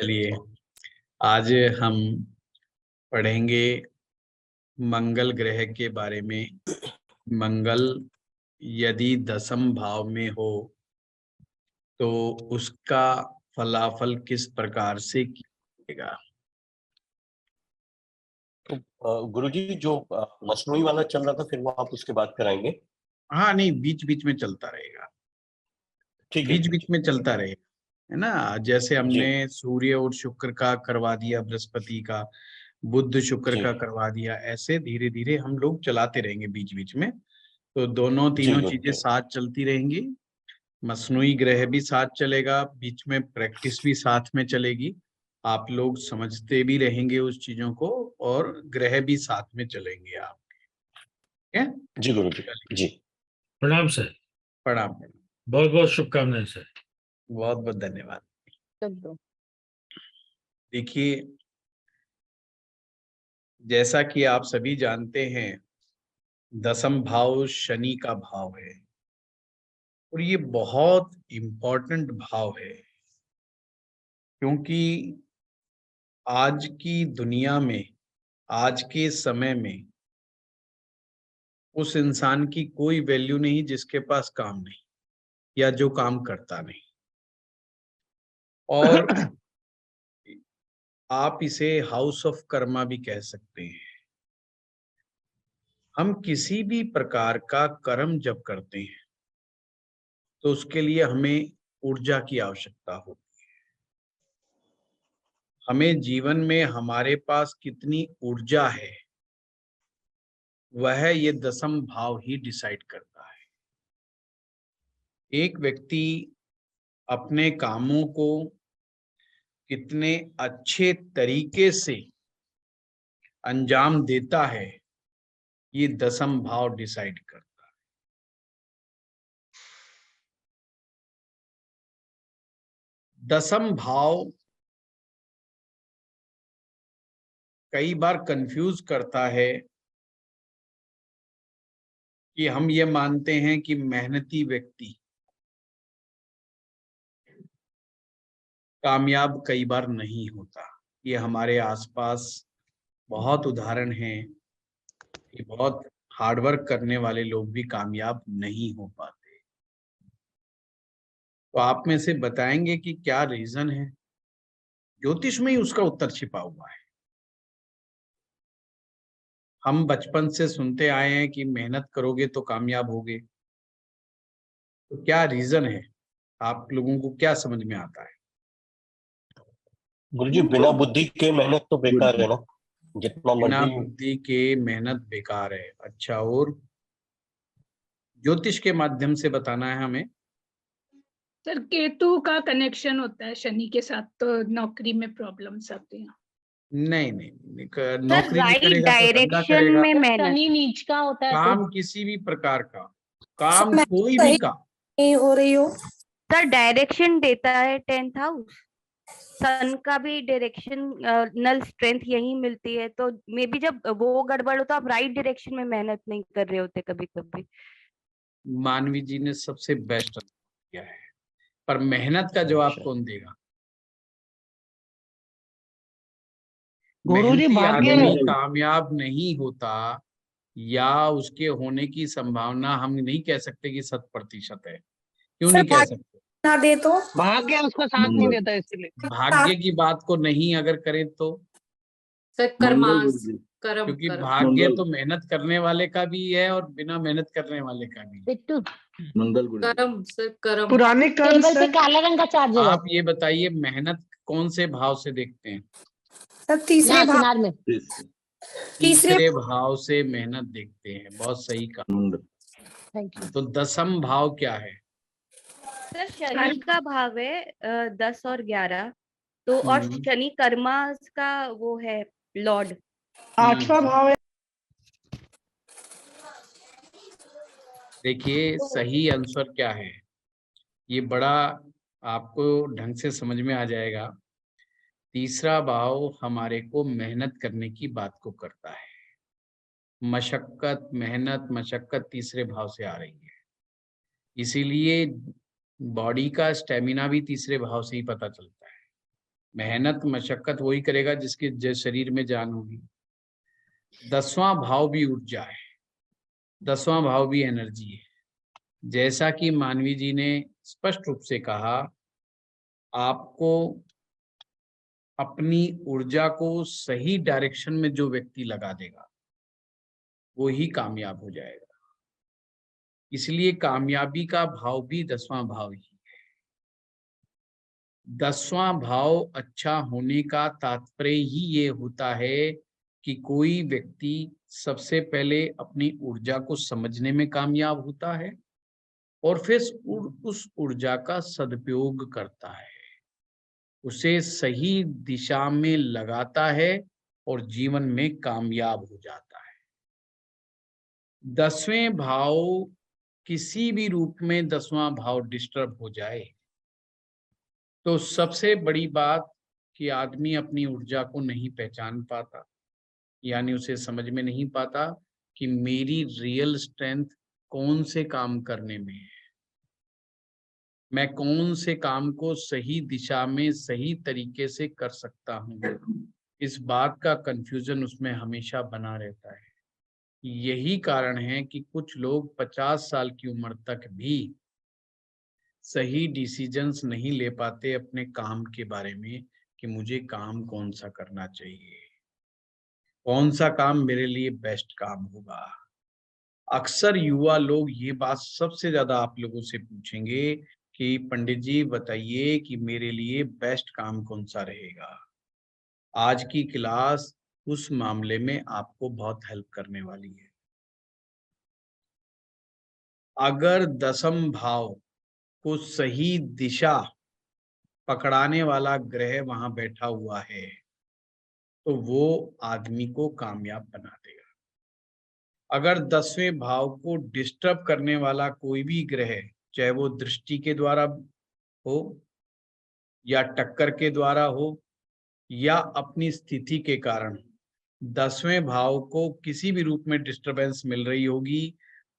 चलिए आज हम पढ़ेंगे मंगल ग्रह के बारे में। मंगल यदि दशम भाव में हो तो उसका फलाफल किस प्रकार से किया। तो गुरुजी जो मसनूई वाला चल रहा था फिर वो आप उसके बाद कराएंगे। हाँ नहीं, बीच बीच में चलता रहेगा, ठीक है, बीच बीच में चलता रहेगा, है ना। जैसे हमने सूर्य और शुक्र का करवा दिया, बृहस्पति का, बुध शुक्र का करवा दिया, ऐसे धीरे धीरे हम लोग चलाते रहेंगे बीच बीच में। तो दोनों तीनों चीजें साथ चलती रहेंगी। मसनूई ग्रह भी साथ चलेगा, बीच में प्रैक्टिस भी साथ में चलेगी। आप लोग समझते भी रहेंगे उस चीजों को और ग्रह भी साथ में चलेंगे आप। ठीक है जी गुरुजी जी। प्रणाम सर। प्रणाम। बहुत बहुत शुभकामनाएं सर। बहुत बहुत धन्यवाद। देखिए, जैसा कि आप सभी जानते हैं, दशम भाव शनि का भाव है और ये बहुत इम्पोर्टेंट भाव है, क्योंकि आज की दुनिया में, आज के समय में उस इंसान की कोई वैल्यू नहीं जिसके पास काम नहीं या जो काम करता नहीं। और आप इसे हाउस ऑफ कर्मा भी कह सकते हैं। हम किसी भी प्रकार का कर्म जब करते हैं तो उसके लिए हमें ऊर्जा की आवश्यकता होती है। हमें जीवन में हमारे पास कितनी ऊर्जा है वह ये दशम भाव ही डिसाइड करता है। एक व्यक्ति अपने कामों को कितने अच्छे तरीके से अंजाम देता है ये दशम भाव डिसाइड करता है। दशम भाव कई बार कंफ्यूज करता है कि हम ये मानते हैं कि मेहनती व्यक्ति कामयाब कई बार नहीं होता। ये हमारे आसपास बहुत उदाहरण हैं कि बहुत हार्डवर्क करने वाले लोग भी कामयाब नहीं हो पाते। तो आप में से बताएंगे कि क्या रीजन है। ज्योतिष में ही उसका उत्तर छिपा हुआ है। हम बचपन से सुनते आए हैं कि मेहनत करोगे तो कामयाब होगे। तो क्या रीजन है, आप लोगों को क्या समझ में आता है? गुरुजी बिना बुद्धि के मेहनत तो बेकार है ना, जितना बिना मर्जी। बुद्धि के मेहनत बेकार है। अच्छा, और ज्योतिष के माध्यम से बताना है हमें। सर केतु का कनेक्शन होता है शनि के साथ, तो नौकरी में प्रॉब्लम्स आती हैं। नहीं नहीं, नौकरी नहीं राइट करेगा तो धंधा डायरेक्शन करेगा। में मेहनत। शनि नीच का होता है काम तो किसी भी प्रकार का, काम कोई भी काम नहीं हो रही हो सर, डायरेक्शन देता है 10th हाउस। सन का भी डायरेक्शन नल स्ट्रेंथ यही मिलती है, तो मे बी जब वो गड़बड़ हो तो आप राइट डायरेक्शन में मेहनत नहीं कर रहे होते कभी कभी। मानवी जी ने सबसे बेस्ट किया है, पर मेहनत का जवाब कौन देगा? गुरुजी मेहनती भाग्य आदमी कामयाब नहीं होता, या उसके होने की संभावना हम नहीं कह सकते कि 100% है। क्यों नहीं कह सकते? ना दे तो भाग्य उसका साथ नहीं देता, इसलिए भाग्य की बात को नहीं अगर करें तो, सर कर्मांश, कर्म क्योंकि कर्म भाग्य तो मेहनत करने वाले का भी है और बिना मेहनत करने वाले का भी है। कर्म सर कर्म। पुराने टेबल पे काले रंग का चार्जर है आप ये बताइए, मेहनत कौन से भाव से देखते हैं? सर तीसरे भाव किनार में। तीसरे भाव से मेहनत देखते हैं। बहुत सही कहा। Thank you. तो दशम भाव क्या है? सर शनि का भाव है 10 और 11, तो और शनि कर्मा का वो है लॉर्ड। 8वां भाव है। देखिए सही आंसर क्या है, ये बड़ा आपको ढंग से समझ में आ जाएगा। तीसरा भाव हमारे को मेहनत करने की बात को करता है। मशक्कत, मेहनत, मशक्कत तीसरे भाव से आ रही है, इसीलिए बॉडी का स्टेमिना भी तीसरे भाव से ही पता चलता है। मेहनत मशक्कत वही करेगा जिसके शरीर में जान होगी। 10वां भाव भी ऊर्जा है, 10वां भाव भी एनर्जी है। जैसा कि मानवी जी ने स्पष्ट रूप से कहा, आपको अपनी ऊर्जा को सही डायरेक्शन में जो व्यक्ति लगा देगा वो ही कामयाब हो जाएगा। इसलिए कामयाबी का भाव भी 10वां भाव ही है। 10वां भाव अच्छा होने का तात्पर्य ही ये होता है कि कोई व्यक्ति सबसे पहले अपनी ऊर्जा को समझने में कामयाब होता है और फिर उस ऊर्जा का सदुपयोग करता है, उसे सही दिशा में लगाता है और जीवन में कामयाब हो जाता है। 10वें भाव किसी भी रूप में 10वां भाव डिस्टर्ब हो जाए तो सबसे बड़ी बात कि आदमी अपनी ऊर्जा को नहीं पहचान पाता, यानी उसे समझ में नहीं पाता कि मेरी रियल स्ट्रेंथ कौन से काम करने में है, मैं कौन से काम को सही दिशा में सही तरीके से कर सकता हूँ। इस बात का कंफ्यूजन उसमें हमेशा बना रहता है। यही कारण है कि कुछ लोग 50 साल की उम्र तक भी सही डिसीजंस नहीं ले पाते अपने काम के बारे में कि मुझे काम कौन सा करना चाहिए, कौन सा काम मेरे लिए बेस्ट काम होगा। अक्सर युवा लोग ये बात सबसे ज्यादा आप लोगों से पूछेंगे कि पंडित जी बताइए कि मेरे लिए बेस्ट काम कौन सा रहेगा। आज की क्लास उस मामले में आपको बहुत हेल्प करने वाली है। अगर 10म भाव को सही दिशा पकड़ाने वाला ग्रह वहां बैठा हुआ है तो वो आदमी को कामयाब बना देगा। अगर 10वें भाव को डिस्टर्ब करने वाला कोई भी ग्रह, चाहे वो दृष्टि के द्वारा हो या टक्कर के द्वारा हो या अपनी स्थिति के कारण 10वें भाव को किसी भी रूप में डिस्टरबेंस मिल रही होगी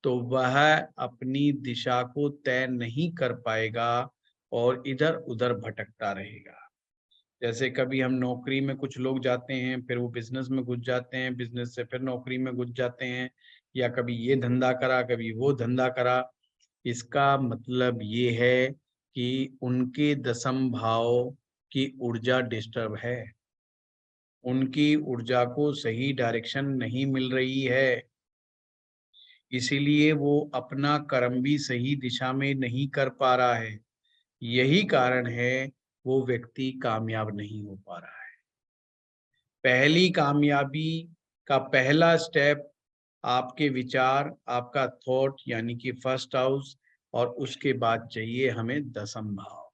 तो वह अपनी दिशा को तय नहीं कर पाएगा और इधर उधर भटकता रहेगा। जैसे कभी हम नौकरी में कुछ लोग जाते हैं, फिर वो बिजनेस में घुस जाते हैं, बिजनेस से फिर नौकरी में घुस जाते हैं, या कभी ये धंधा करा कभी वो धंधा करा। इसका मतलब ये है कि उनके 10म भाव की ऊर्जा डिस्टर्ब है, उनकी ऊर्जा को सही डायरेक्शन नहीं मिल रही है, इसीलिए वो अपना कर्म भी सही दिशा में नहीं कर पा रहा है। यही कारण है वो व्यक्ति कामयाब नहीं हो पा रहा है। पहली कामयाबी का पहला स्टेप आपके विचार, आपका थॉट यानी कि फर्स्ट हाउस, और उसके बाद चाहिए हमें 10म भाव।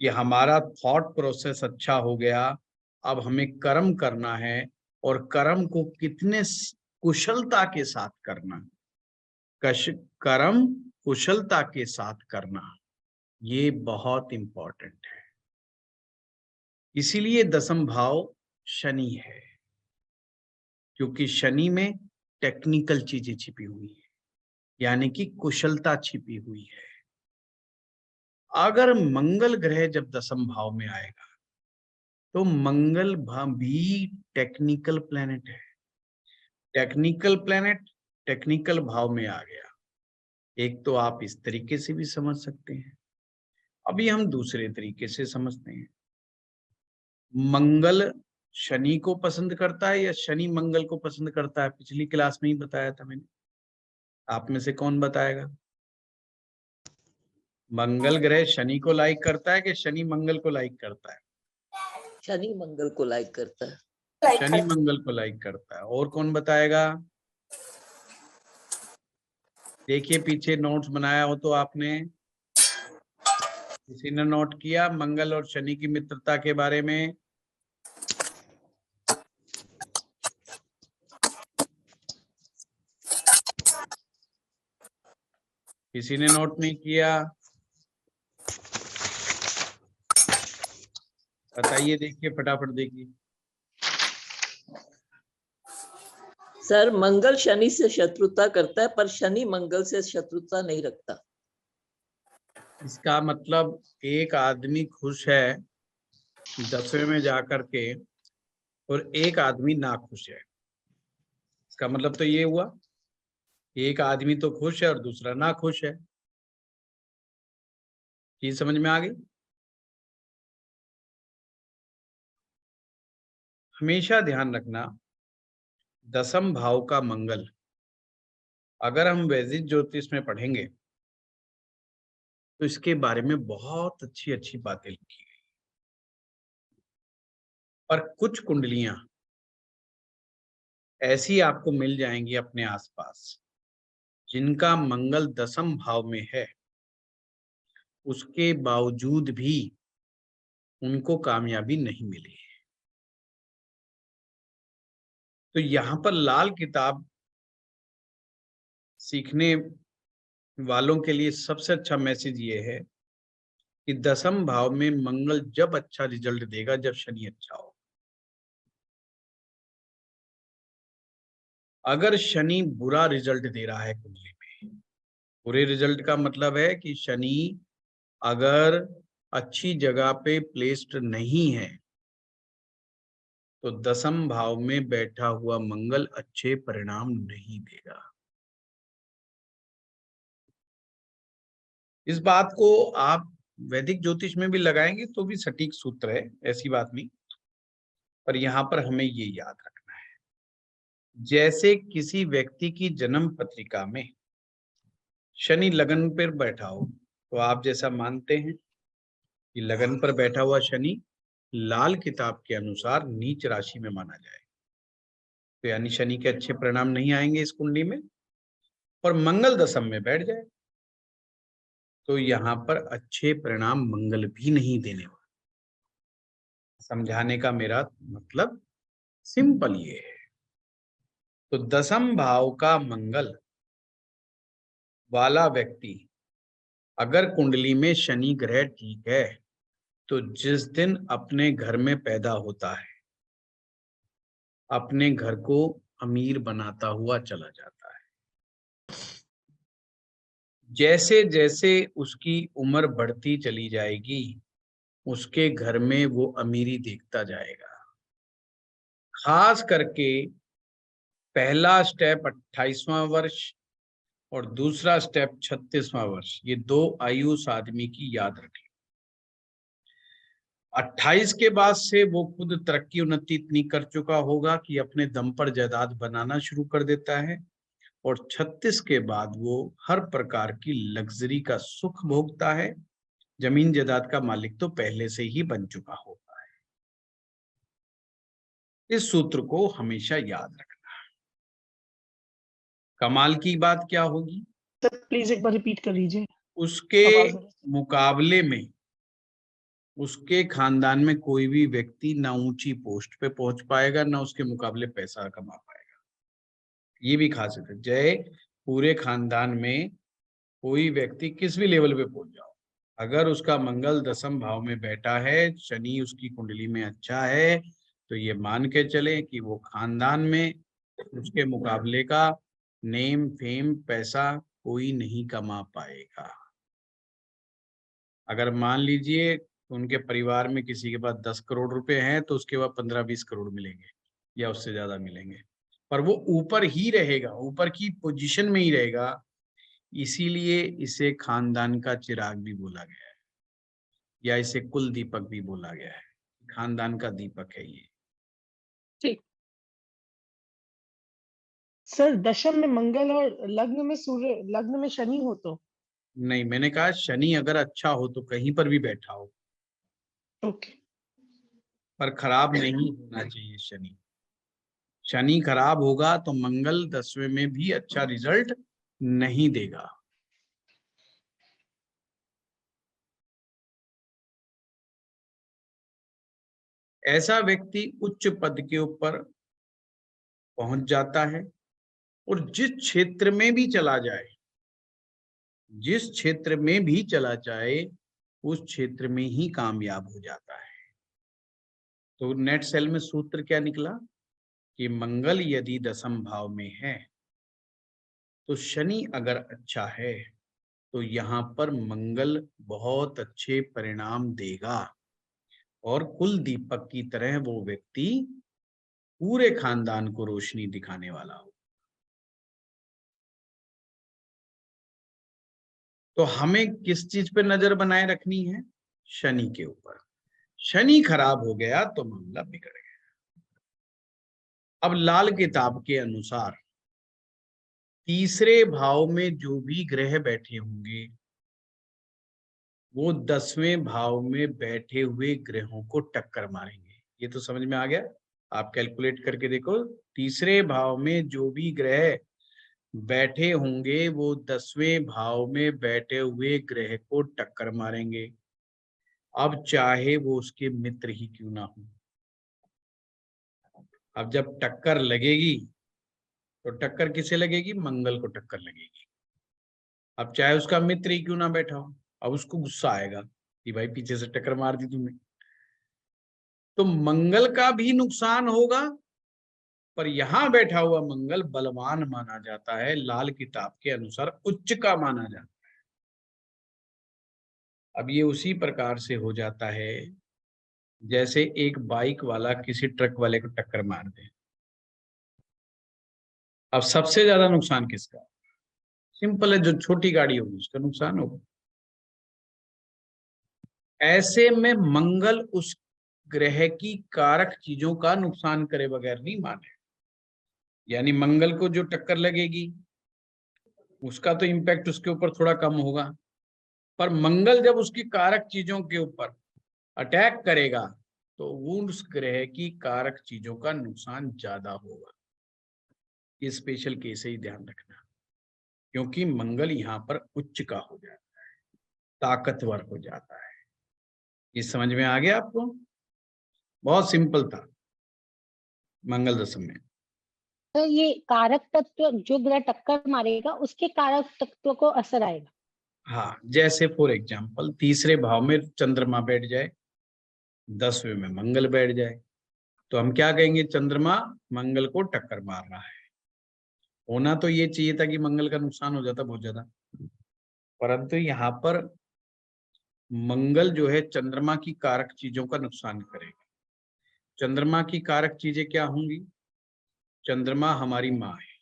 ये हमारा थॉट प्रोसेस अच्छा हो गया, अब हमें कर्म करना है और कर्म को कितने कुशलता के साथ करना, कर्म कुशलता के साथ करना, ये बहुत इंपॉर्टेंट है। इसीलिए 10म भाव शनि है, क्योंकि शनि में टेक्निकल चीजें छिपी हुई है, यानी कि कुशलता छिपी हुई है। अगर मंगल ग्रह जब 10म भाव में आएगा तो मंगल भी टेक्निकल प्लेनेट है। टेक्निकल प्लेनेट टेक्निकल भाव में आ गया, एक तो आप इस तरीके से भी समझ सकते हैं। अभी हम दूसरे तरीके से समझते हैं। मंगल शनि को पसंद करता है या शनि मंगल को पसंद करता है? पिछली क्लास में ही बताया था मैंने। आप में से कौन बताएगा? मंगल ग्रह शनि को लाइक करता है कि शनि मंगल को लाइक करता है? शनि मंगल को लाइक करता है। शनि मंगल को लाइक करता है। और कौन बताएगा? देखिए पीछे नोट्स बनाया हो तो आपने, किसी ने नोट किया मंगल और शनि की मित्रता के बारे में? किसी ने नोट नहीं किया? बताइए, देखिए फटाफट देखिए। सर मंगल शनि से शत्रुता करता है पर शनि मंगल से शत्रुता नहीं रखता। इसका मतलब एक आदमी खुश है 10वें में जाकर के और एक आदमी ना खुश है, इसका मतलब तो ये हुआ एक आदमी तो खुश है और दूसरा ना खुश है। चीज समझ में आ गई? हमेशा ध्यान रखना, दसम भाव का मंगल अगर हम वैदिक ज्योतिष में पढ़ेंगे तो इसके बारे में बहुत अच्छी अच्छी बातें लिखी गई। पर कुछ कुंडलियां ऐसी आपको मिल जाएंगी अपने आसपास जिनका मंगल दसम भाव में है, उसके बावजूद भी उनको कामयाबी नहीं मिली है। तो यहाँ पर लाल किताब सीखने वालों के लिए सबसे अच्छा मैसेज ये है कि दसम भाव में मंगल जब अच्छा रिजल्ट देगा जब शनि अच्छा हो। अगर शनि बुरा रिजल्ट दे रहा है कुंडली में, बुरे रिजल्ट का मतलब है कि शनि अगर अच्छी जगह पे प्लेस्ड नहीं है तो दसम भाव में बैठा हुआ मंगल अच्छे परिणाम नहीं देगा। इस बात को आप वैदिक ज्योतिष में भी लगाएंगे तो भी सटीक सूत्र है, ऐसी बात नहीं, पर यहाँ पर हमें ये याद रखना है, जैसे किसी व्यक्ति की जन्म पत्रिका में शनि लगन पर बैठा हो तो आप जैसा मानते हैं कि लगन पर बैठा हुआ शनि लाल किताब के अनुसार नीच राशि में माना जाए, तो यानी शनि के अच्छे परिणाम नहीं आएंगे इस कुंडली में। और मंगल दशम में बैठ जाए तो यहाँ पर अच्छे परिणाम मंगल भी नहीं देने वाला। समझाने का मेरा मतलब सिंपल ये है। तो दसम भाव का मंगल वाला व्यक्ति अगर कुंडली में शनि ग्रह ठीक है तो जिस दिन अपने घर में पैदा होता है अपने घर को अमीर बनाता हुआ चला जाता है। जैसे जैसे उसकी उम्र बढ़ती चली जाएगी उसके घर में वो अमीरी देखता जाएगा। खास करके पहला स्टेप 28वां वर्ष और दूसरा स्टेप 36वां वर्ष, ये दो आयुष आदमी की याद रखें। 28 के बाद से वो खुद तरक्की उन्नति इतनी कर चुका होगा कि अपने दम पर जायदाद बनाना शुरू कर देता है, और 36 के बाद वो हर प्रकार की लग्जरी का सुख भोगता है। जमीन जायदाद का मालिक तो पहले से ही बन चुका होता है। इस सूत्र को हमेशा याद रखना। कमाल की बात क्या होगी? सर प्लीज एक बार रिपीट कर लीजिए। उसके मुकाबले में उसके खानदान में कोई भी व्यक्ति ना ऊंची पोस्ट पे पहुंच पाएगा ना उसके मुकाबले पैसा कमा पाएगा। ये भी खासियत है। चाहे पूरे खानदान में कोई व्यक्ति किस भी लेवल पे पहुंच जाओ, अगर उसका मंगल दसम भाव में बैठा है, शनि उसकी कुंडली में अच्छा है, तो ये मान के चले कि वो खानदान में उसके मुकाबले का नेम फेम पैसा कोई नहीं कमा पाएगा। अगर मान लीजिए उनके परिवार में किसी के पास 10 करोड़ रुपए हैं तो उसके बाद 15-20 करोड़ मिलेंगे या उससे ज्यादा मिलेंगे, पर वो ऊपर ही रहेगा, ऊपर की पोजीशन में ही रहेगा। इसीलिए इसे खानदान का चिराग भी बोला गया है या इसे कुल दीपक भी बोला गया है। खानदान का दीपक है ये। ठीक। सर दशम में मंगल और लग्न में सूर्य, लग्न में शनि हो तो? नहीं, मैंने कहा शनि अगर अच्छा हो तो कहीं पर भी बैठा हो, ओके, पर खराब नहीं होना चाहिए। शनि खराब होगा तो मंगल 10वें में भी अच्छा रिजल्ट नहीं देगा। ऐसा व्यक्ति उच्च पद के ऊपर पहुंच जाता है और जिस क्षेत्र में भी चला जाए उस क्षेत्र में ही कामयाब हो जाता है। तो नेट सेल में सूत्र क्या निकला कि मंगल यदि दसम भाव में है तो शनि अगर अच्छा है तो यहाँ पर मंगल बहुत अच्छे परिणाम देगा। और कुल दीपक की तरह वो व्यक्ति पूरे खानदान को रोशनी दिखाने वाला हो। तो हमें किस चीज पे नजर बनाए रखनी है? शनि के ऊपर। शनि खराब हो गया तो मामला बिगड़ गया। अब लाल किताब के अनुसार तीसरे भाव में जो भी ग्रह बैठे होंगे वो 10वें भाव में बैठे हुए ग्रहों को टक्कर मारेंगे। ये तो समझ में आ गया? आप कैलकुलेट करके देखो, तीसरे भाव में जो भी ग्रह बैठे होंगे वो 10वें भाव में बैठे हुए ग्रह को टक्कर मारेंगे, अब चाहे वो उसके मित्र ही क्यों ना हो। अब जब टक्कर लगेगी तो टक्कर किसे लगेगी? मंगल को टक्कर लगेगी। अब चाहे उसका मित्र ही क्यों ना बैठा हो, अब उसको गुस्सा आएगा कि भाई पीछे से टक्कर मार दी तुमने। तो मंगल का भी नुकसान होगा, पर यहां बैठा हुआ मंगल बलवान माना जाता है, लाल किताब के अनुसार उच्च का माना जाता है। अब ये उसी प्रकार से हो जाता है जैसे एक बाइक वाला किसी ट्रक वाले को टक्कर मार दे। अब सबसे ज्यादा नुकसान किसका? सिंपल है, जो छोटी गाड़ी होगी उसका नुकसान होगा। ऐसे में मंगल उस ग्रह की कारक चीजों का नुकसान करे बगैर नहीं माने। यानी मंगल को जो टक्कर लगेगी उसका तो इम्पैक्ट उसके ऊपर थोड़ा कम होगा, पर मंगल जब उसकी कारक चीजों के ऊपर अटैक करेगा तो वो उस ग्रह की कारक चीजों का नुकसान ज्यादा होगा। ये स्पेशल केस है, ध्यान रखना, क्योंकि मंगल यहाँ पर उच्च का हो जाता है, ताकतवर हो जाता है। ये समझ में आ गया आपको? बहुत सिंपल था मंगल दशम में। तो ये कारक तत्व जो ग्रह टक्कर मारेगा उसके कारक तत्व को असर आएगा। हाँ, जैसे फॉर एग्जाम्पल तीसरे भाव में चंद्रमा बैठ जाए, 10वें में मंगल बैठ जाए, तो हम क्या कहेंगे? चंद्रमा मंगल को टक्कर मार रहा है। होना तो ये चाहिए था कि मंगल का नुकसान हो जाता बहुत ज्यादा, परंतु यहाँ पर मंगल जो है चंद्रमा की कारक चीजों का नुकसान करेगा। चंद्रमा की कारक चीजें क्या होंगी? चंद्रमा हमारी माँ है,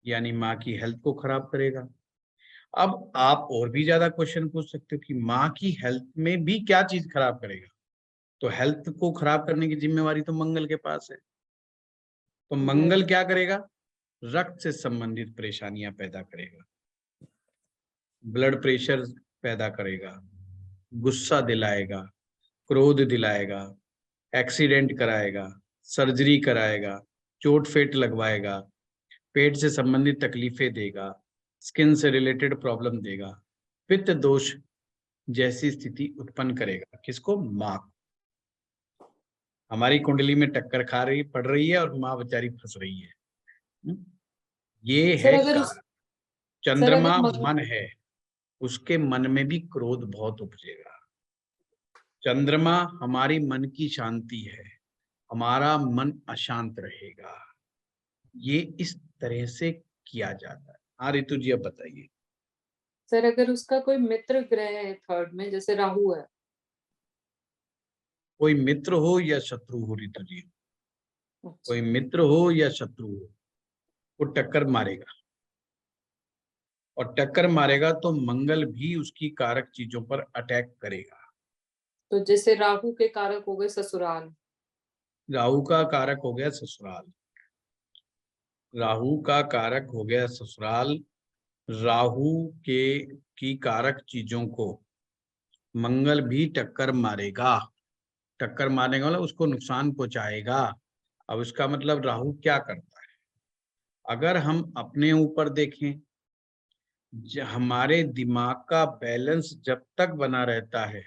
यानी माँ की हेल्थ को खराब करेगा। अब आप और भी ज्यादा क्वेश्चन पूछ सकते हो कि माँ की हेल्थ में भी क्या चीज खराब करेगा? तो हेल्थ को खराब करने की जिम्मेवारी तो मंगल के पास है। तो मंगल क्या करेगा? रक्त से संबंधित परेशानियां पैदा करेगा, ब्लड प्रेशर पैदा करेगा, गुस्सा दिलाएगा, क्रोध दिलाएगा, एक्सीडेंट कराएगा, सर्जरी कराएगा, चोट फेट लगवाएगा, पेट से संबंधित तकलीफें देगा, स्किन से रिलेटेड प्रॉब्लम देगा, पित्त दोष जैसी स्थिति उत्पन्न करेगा। किसको? माँ को। हमारी कुंडली में टक्कर खा रही पड़ रही है और माँ बेचारी फंस रही है। ये सर है अगर कारण। चंद्रमा सर, अगर मन है, उसके मन में भी क्रोध बहुत उपजेगा। चंद्रमा हमारी मन की शांति है, हमारा मन अशांत रहेगा। ये इस तरह से किया जाता है। हाँ रितु जी, अब बताइए। सर अगर उसका कोई मित्र ग्रह है थर्ड में, जैसे राहु है। कोई मित्र हो या शत्रु हो रितु जी, कोई मित्र हो या शत्रु हो, वो टक्कर मारेगा, और टक्कर मारेगा तो मंगल भी उसकी कारक चीजों पर अटैक करेगा। तो जैसे राहु के कारक हो गए ससुराल, राहु का कारक हो गया ससुराल, राहु का कारक हो गया ससुराल। राहु के की कारक चीजों को मंगल भी टक्कर मारेगा। टक्कर मारने का मतलब उसको नुकसान पहुंचाएगा। अब इसका मतलब राहु क्या करता है? अगर हम अपने ऊपर देखें, हमारे दिमाग का बैलेंस जब तक बना रहता है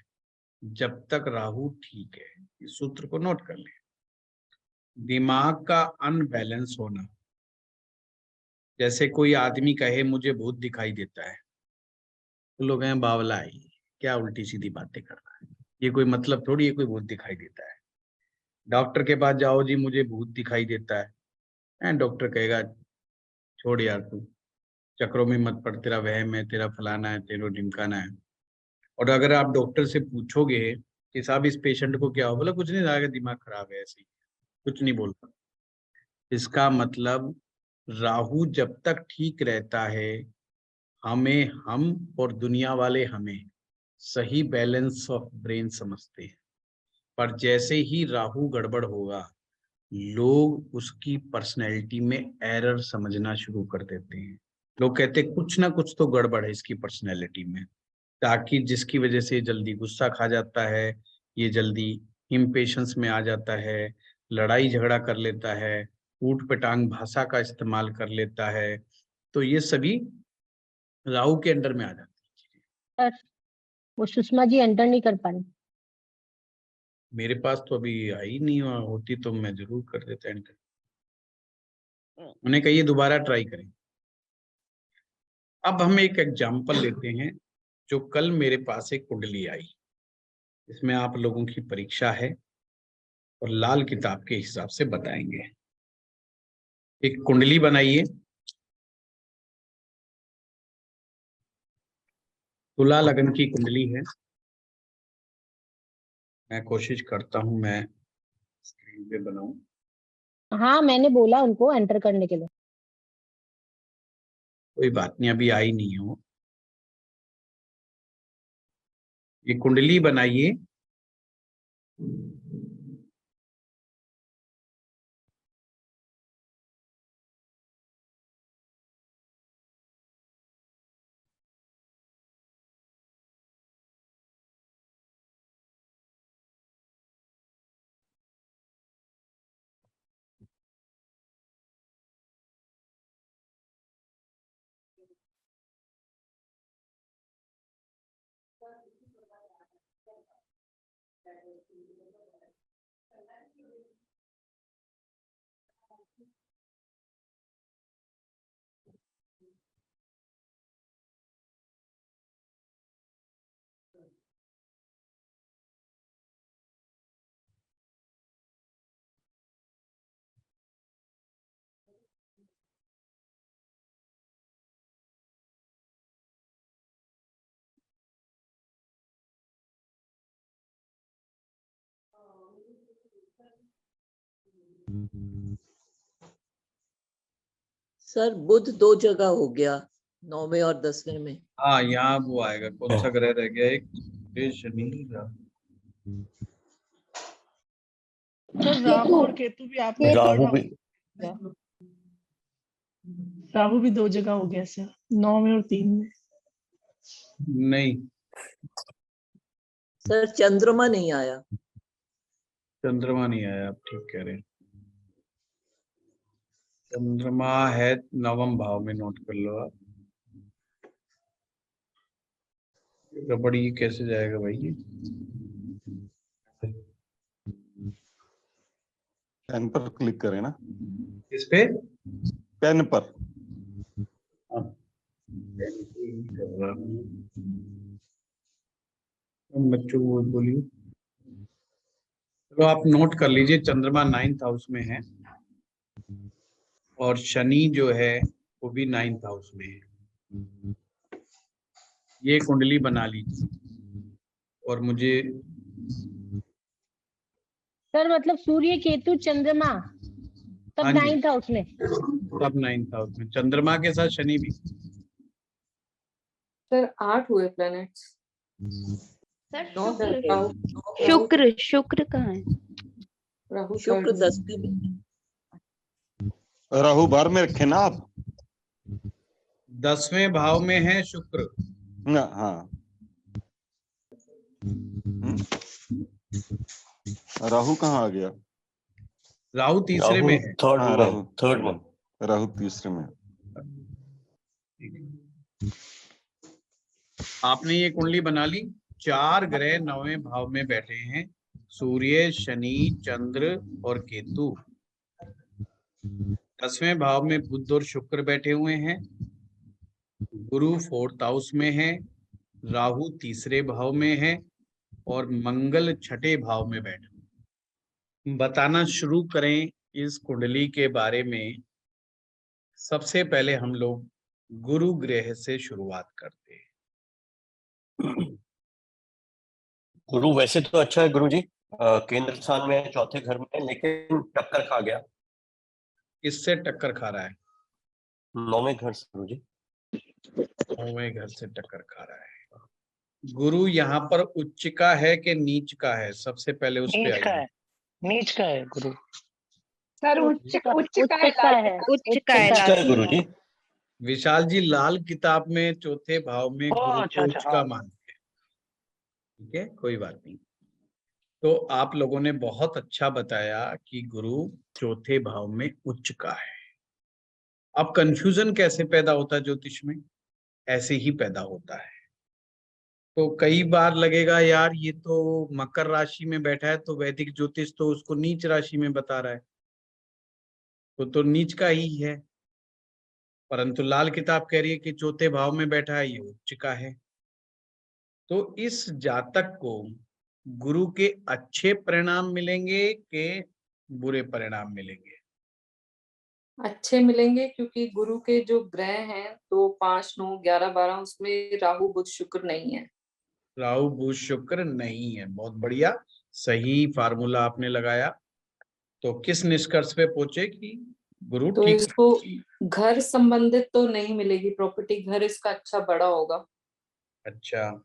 जब तक राहु ठीक है। इस सूत्र को नोट कर लें। दिमाग का अनबैलेंस होना, जैसे कोई आदमी कहे मुझे भूत दिखाई देता है, तो लोग हैं बावला है, क्या उल्टी सीधी बातें कर रहा है, ये कोई मतलब थोड़ी है कोई भूत दिखाई देता है। डॉक्टर के पास जाओ, जी मुझे भूत दिखाई देता है, डॉक्टर कहेगा छोड़ यार तू चक्रों में मत पड़, तेरा वहम है, तेरा फलाना है, तेरा ढिमकाना है। और अगर आप डॉक्टर से पूछोगे कि साहब इस पेशेंट को क्या हो, बोला कुछ नहीं, जाएगा दिमाग खराब है, ऐसे ही कुछ नहीं बोलता। इसका मतलब राहु जब तक ठीक रहता है, हमें हम और दुनिया वाले हमें सही बैलेंस ऑफ ब्रेन समझते हैं, पर जैसे ही राहु गड़बड़ होगा लोग उसकी पर्सनैलिटी में एरर समझना शुरू कर देते हैं। लोग कहते हैं कुछ ना कुछ तो गड़बड़ है इसकी पर्सनैलिटी में, ताकि जिसकी वजह से जल्दी गुस्सा खा जाता है, ये जल्दी इम्पेशंस में आ जाता है, लड़ाई झगड़ा कर लेता है, ऊट पटांग भाषा का इस्तेमाल कर लेता है। तो ये सभी राहु के अंडर में आ जाती है। सर वो सुषमा जी एंटर नहीं कर पा रही। मेरे पास तो अभी आई नहीं होती तो मैं जरूर कर देता एंटर। उन्हें कहिए दोबारा ट्राई करें। अब हम एक एग्जाम्पल लेते हैं, जो कल मेरे पास एक कुंडली आई, इसमें आप लोगों की परीक्षा है और लाल किताब के हिसाब से बताएंगे। एक कुंडली बनाइए, तुला लगन की कुंडली है। मैं कोशिश करता हूं मैं स्क्रीन पे बनाऊं। हाँ मैंने बोला उनको एंटर करने के लिए। कोई बात नहीं, अभी आई नहीं हो। ये कुंडली बनाइए। सर बुध 2 जगह हो गया, 9वें और 10वें में। हाँ, यहाँ वो आएगा, कौन सा ग्रह रह गया एक, ये शनि का। सर राहु और केतु भी आपके राहु भी राहु भी 2 जगह हो गया सर, 9 में और 3 में। नहीं, सर चंद्रमा नहीं आया। चंद्रमा नहीं आया, आप ठीक कह रहे हैं। चंद्रमा है 9वें भाव में, नोट कर लो आप। गड़बड़ी कैसे जाएगा भाई ये? पेन पर क्लिक करें ना, इस पे पेन पर। बच्चों को बोलिए। चलो आप नोट कर लीजिए, चंद्रमा 9th हाउस में है और शनि जो है वो भी 9th हाउस में है। ये कुंडली बना लीजिए और मुझे सर मतलब सूर्य केतु चंद्रमा सब हाँ जी। 9th हाउस में। सब 9th हाउस में, चंद्रमा के साथ शनि भी। सर 8 हुए प्लैनेट्स। सर शुक्र शुक्र कहाँ है? राहु शुक्र third 10वीं में। राहु बार में रखे ना आप। 10वें भाव में है शुक्र। हाँ, राहु कहाँ आ गया? राहु तीसरे में है। थर्ड में। राहु तीसरे में। आपने ये कुंडली बना ली। 4 ग्रह 9वें भाव में बैठे हैं, सूर्य, शनि, चंद्र और केतु। 10वें भाव में बुध और शुक्र बैठे हुए हैं, गुरु 4th हाउस में है, राहु तीसरे भाव में है और मंगल 6ठे भाव में बैठे। बताना शुरू करें इस कुंडली के बारे में। सबसे पहले हम लोग गुरु ग्रह से शुरुआत करते हैं। गुरु वैसे तो अच्छा है गुरुजी, केंद्र स्थान में है, चौथे घर में है, लेकिन टक्कर खा गया। किससे टक्कर खा रहा है? 9वें घर से गुरुजी। 9वें घर से टक्कर खा रहा है। गुरु यहाँ पर उच्च का है कि नीच का है? सबसे पहले उस पे नीच का आइए। है, नीच का है गुरु। सर उच्च का है, का है, उच्च का है उच्च का है लाल गुरुजी। विशाल जी, लाल किताब में चौथे भाव में ओ, गुरु अच्छा, को अच्छा, उच्च का हाँ। मानते हैं। ठीक है, कोई बात नहीं। तो आप लोगों ने बहुत अच्छा बताया कि गुरु चौथे भाव में उच्च का है। अब कंफ्यूजन कैसे पैदा होता है ज्योतिष में? ऐसे ही पैदा होता है। तो कई बार लगेगा यार ये तो मकर राशि में बैठा है, तो वैदिक ज्योतिष तो उसको नीच राशि में बता रहा है, तो नीच का ही है। परंतु लाल किताब कह रही है कि चौथे भाव में बैठा है, ये उच्च का है। तो इस जातक को गुरु के अच्छे परिणाम मिलेंगे कि बुरे परिणाम मिलेंगे? अच्छे मिलेंगे, क्योंकि गुरु के जो ग्रह हैं तो 5, 9, 11, 12 उसमें राहु बुध शुक्र नहीं है। राहु बुध शुक्र नहीं है। बहुत बढ़िया, सही फार्मूला आपने लगाया। तो किस निष्कर्ष पे पहुंचे कि गुरु तो ठीक? इसको घर संबंधित तो नहीं मिलेगी प्रॉपर्टी, घर इसका अच्छा बड़ा होगा। अच्छा,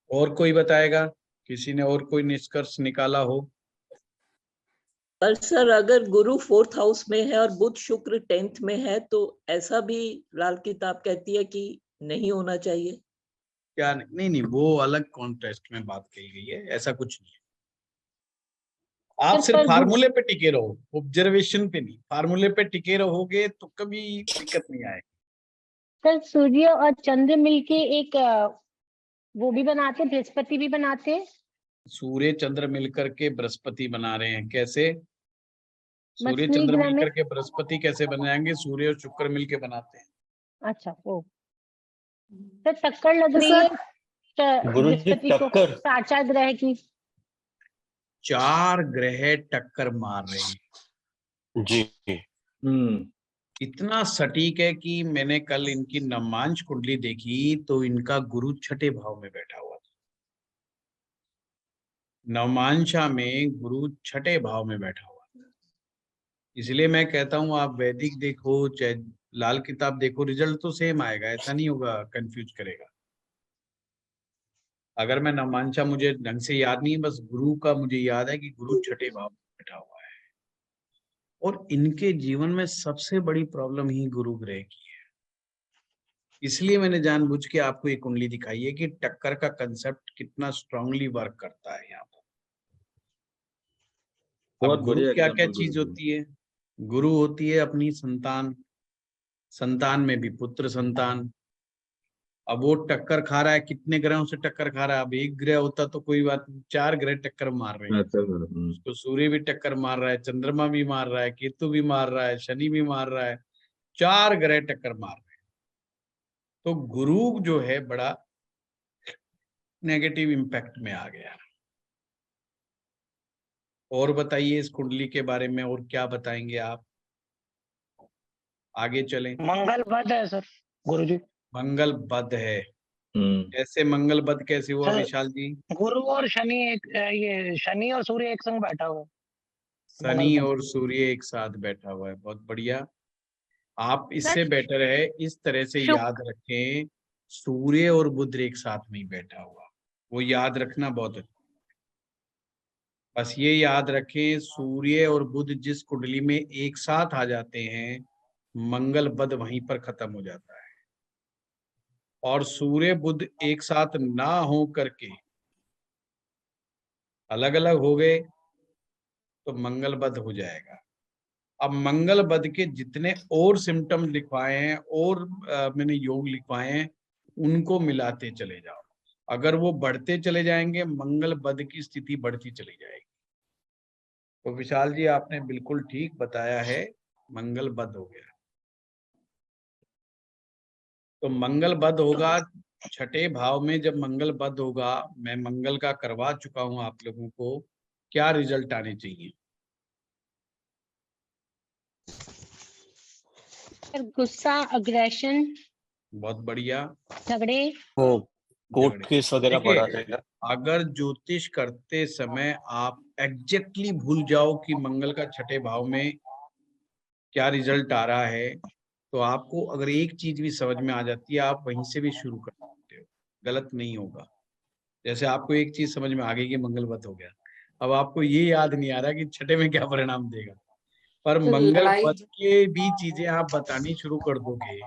और कोई बताएगा? किसी ने और कोई निष्कर्ष निकाला हो? पर सर अगर गुरु 4th हाउस में है और बुध शुक्र 10th में है, तो ऐसा भी लाल किताब कहती है कि नहीं होना चाहिए। क्या? नहीं नहीं, वो अलग कॉन्टेक्स्ट में बात कही गई है, ऐसा कुछ नहीं है। आप सिर्फ फार्मूले पे टिके रहो, ऑब्जर्वेशन पे नहीं। फार्मूले पे टिके रहोगे तो कभी दिक्कत नहीं आएगी। सर सूर्य और चंद्र मिलके एक वो भी बनाते, बृहस्पति भी बनाते। सूर्य चंद्र मिलकर के बृहस्पति बना रहे हैं, कैसे? सूर्य मछली चंद्र ग्रह में। मिलकर के बृहस्पति कैसे बन जाएंगे? सूर्य और शुक्र मिलके बनाते हैं। अच्छा, ओ सर टक्कर लग तो रही सर, है गुरुजी बृहस्पति को टक्कर 4 ग्रह की। 4 ग्रह टक्कर मार रहे हैं। जी। इतना सटीक है कि मैंने कल इनकी नवमांश कुंडली देखी तो इनका गुरु छठे भाव में बैठा हुआ था। नवमांशा में गुरु छठे भाव में बैठा हुआ था। इसलिए मैं कहता हूं आप वैदिक देखो चाहे लाल किताब देखो, रिजल्ट तो सेम आएगा, ऐसा नहीं होगा कंफ्यूज करेगा। अगर मैं नवमांशा मुझे ढंग से याद नहीं, बस गुरु का मुझे याद है कि गुरु छठे भाव में बैठा हुआ है। और इनके जीवन में सबसे बड़ी प्रॉब्लम ही गुरु ग्रह की है। इसलिए मैंने जानबूझ के आपको ये कुंडली दिखाई है कि टक्कर का कंसेप्ट कितना स्ट्रांगली वर्क करता है यहाँ पर। अब गुरु क्या क्या चीज होती है? गुरु होती है अपनी संतान, संतान में भी पुत्र संतान। अब वो टक्कर खा रहा है, कितने ग्रहों से टक्कर खा रहा है? अब एक ग्रह होता तो कोई बात नहीं, 4 ग्रह टक्कर मार रहे हैं। उसको सूर्य भी टक्कर मार रहा है, चंद्रमा भी मार रहा है, केतु भी मार रहा है, शनि भी मार रहा है, 4 ग्रह टक्कर मार रहे हैं। तो गुरु जो है बड़ा नेगेटिव इम्पैक्ट में आ गया। और बताइए इस कुंडली के बारे में, और क्या बताएंगे आप? आगे चलें। मंगल बद है सर गुरुजी। मंगल बद है। ऐसे मंगल बद कैसे हुआ सर, विशाल जी? गुरु और शनि ये शनि और सूर्य एक संग बैठा हुआ है। शनि और सूर्य एक साथ बैठा हुआ है, बहुत बढ़िया। आप इससे बेटर है इस तरह से याद रखें, सूर्य और बुध एक साथ में बैठा हुआ, वो याद रखना बहुत अच्छा। बस ये याद रखें, सूर्य और बुध जिस कुंडली में एक साथ आ जाते हैं, मंगल बद वहीं पर खत्म हो जाता है। और सूर्य बुध एक साथ ना हो करके अलग अलग हो गए तो मंगल बद हो जाएगा। अब मंगल बद के जितने और सिम्टम लिखवाए हैं और मैंने योग लिखवाए हैं, उनको मिलाते चले जाओ। अगर वो बढ़ते चले जाएंगे, मंगल बद की स्थिति बढ़ती चली जाएगी। तो विशाल जी आपने बिल्कुल ठीक बताया है, मंगल बद हो गया। तो मंगल बद होगा छठे भाव में। जब मंगल बद होगा, मैं मंगल का करवा चुका हूं आप लोगों को, क्या रिजल्ट आने चाहिए? गुस्सा, अग्रेशन, बहुत बढ़िया। झगड़े, कोर्ट केस वगैरह देखिए, पड़ा रहेगा। अगर ज्योतिष करते समय आप एग्जैक्टली भूल जाओ कि मंगल का छठे भाव में क्या रिजल्ट आ रहा है, तो आपको अगर एक चीज भी समझ में आ जाती है, आप वहीं से भी शुरू कर सकते हो, गलत नहीं होगा। जैसे आपको एक चीज समझ में आ गई कि मंगलवत हो गया, अब आपको ये याद नहीं आ रहा कि छठे में क्या परिणाम देगा, पर तो लड़ाई मंगलवत के भी चीजें आप बतानी शुरू कर दोगे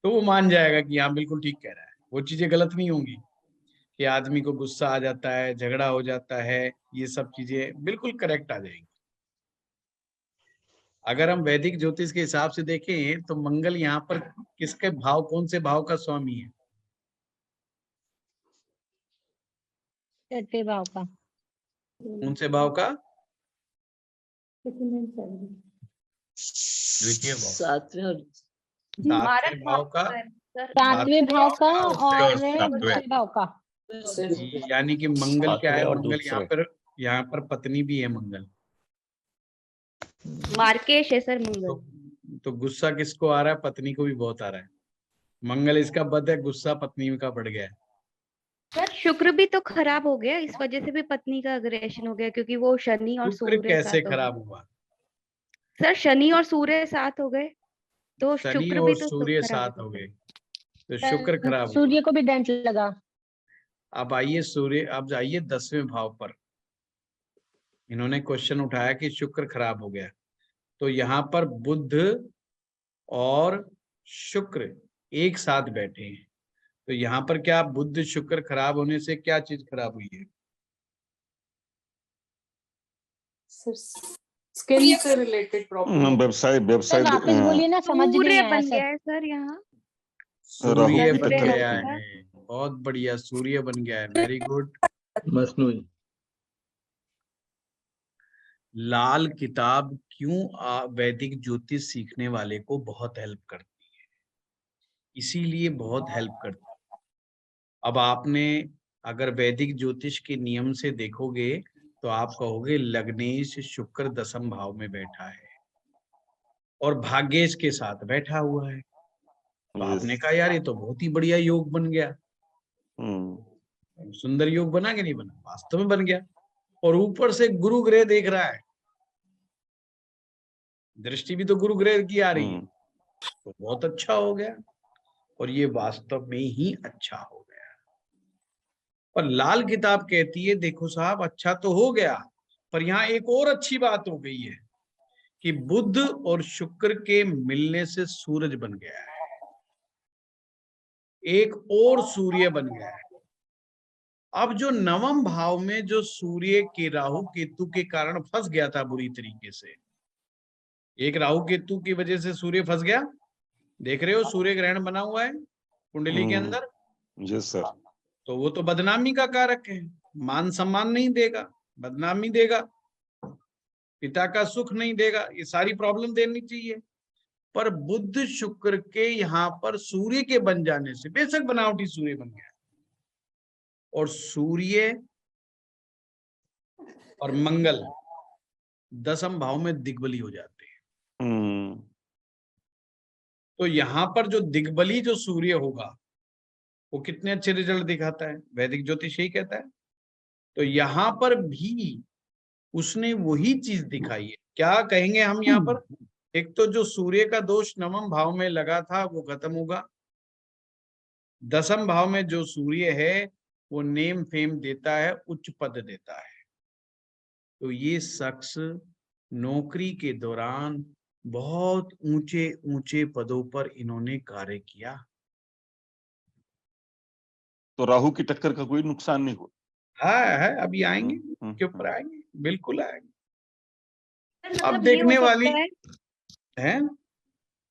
तो वो मान जाएगा कि हाँ बिल्कुल ठीक कह रहा है। वो चीजें गलत नहीं होंगी कि आदमी को गुस्सा आ जाता है, झगड़ा हो जाता है, ये सब चीजें बिल्कुल करेक्ट आ जाएंगी। अगर हम वैदिक ज्योतिष के हिसाब से देखें तो मंगल यहाँ पर किसके भाव, कौन से भाव का स्वामी है? छठे भाव का। कौन से भाव का? द्वितीय भाव, सातवें और सातवें भाव का, सातवें भाव का और सातवें। दूसरे भाव का। यानी कि मंगल क्या है? सातवें और मंगल यहाँ पर पत्नी भी है मंगल। मार्केश है सर मंगल। तो गुस्सा किसको आ रहा है? पत्नी को भी बहुत आ रहा है। मंगल इसका बद है, गुस्सा पत्नी का बढ़ गया है। सर शुक्र भी तो खराब हो गया, इस वजह से भी पत्नी का अग्रेशन हो गया, क्योंकि वो शनि और शुक्र सूर्य कैसे साथ हो खराब गए। हुआ? सर शनि और सूर्य साथ हो गए तो शनि शुक्र और भी तो सूर्य खराब साथ हो हो गया। गए तो शुक्र खराब हुआ। सूर्य को भी डेंट लगा। अब आइए सूर्य, अब जाइए 10वें भाव पर। इन्होंने क्वेश्चन उठाया कि शुक्र खराब हो गया, तो यहाँ पर बुध और शुक्र एक साथ बैठे हैं, तो यहाँ पर क्या बुध शुक्र खराब होने से क्या चीज खराब हुई है? स्किन से रिलेटेड प्रॉब्लम। व्यवसाय व्यवसाय सर वापस बोलिए ना, समझ नहीं सूर्य आया बन सर। गया है सर यहाँ। सूर्य राहु बन की गया टक्कर। है, बहुत बढ़िया, सूर्य बन गया है, वेरी गुड। लाल किताब क्यों वैदिक ज्योतिष सीखने वाले को बहुत हेल्प करती है? इसीलिए बहुत हेल्प करती है। अब आपने अगर वैदिक ज्योतिष के नियम से देखोगे तो आप कहोगे लग्नेश शुक्र 10वें भाव में बैठा है और भाग्येश के साथ बैठा हुआ है, तो आपने कहा यार ये तो बहुत ही बढ़िया योग बन गया। सुंदर योग बना कि नहीं बना? वास्तव में बन गया। और ऊपर से गुरु ग्रह देख रहा है, दृष्टि भी तो गुरु ग्रह की आ रही है, तो बहुत अच्छा हो गया। और ये वास्तव में ही अच्छा हो गया। पर लाल किताब कहती है देखो साहब अच्छा तो हो गया, पर यहाँ एक और अच्छी बात हो गई है कि बुध और शुक्र के मिलने से सूरज बन गया है, एक और सूर्य बन गया है। अब जो 9वें भाव में जो सूर्य के राहु केतु के कारण फंस गया था बुरी तरीके से, एक राहु केतु की वजह से सूर्य फंस गया, देख रहे हो सूर्य ग्रहण बना हुआ है कुंडली के अंदर। जी सर। तो वो तो बदनामी का कारक है, मान सम्मान नहीं देगा, बदनामी देगा, पिता का सुख नहीं देगा, ये सारी प्रॉब्लम देनी चाहिए। पर बुध शुक्र के यहाँ पर सूर्य के बन जाने से, बेशक बनावटी सूर्य बन गया, और सूर्य और मंगल 10वें भाव में दिग्बली हो जाते हैं। तो यहाँ पर जो दिग्बली जो सूर्य होगा वो कितने अच्छे रिजल्ट दिखाता है, वैदिक ज्योतिष यही कहता है। तो यहाँ पर भी उसने वही चीज दिखाई है। क्या कहेंगे हम यहाँ पर? एक तो जो सूर्य का दोष 9वें भाव में लगा था वो खत्म होगा, 10वें भाव में जो सूर्य है वो नेम फेम देता है, उच्च पद देता है। तो ये शख्स नौकरी के दौरान बहुत ऊंचे ऊंचे पदों पर इन्होंने कार्य किया। तो राहु की टक्कर का कोई नुकसान नहीं हुआ? है, अभी आएंगे के ऊपर आएंगे, बिल्कुल आएंगे। सर, अब मतलब ये देखने हो वाली सकता है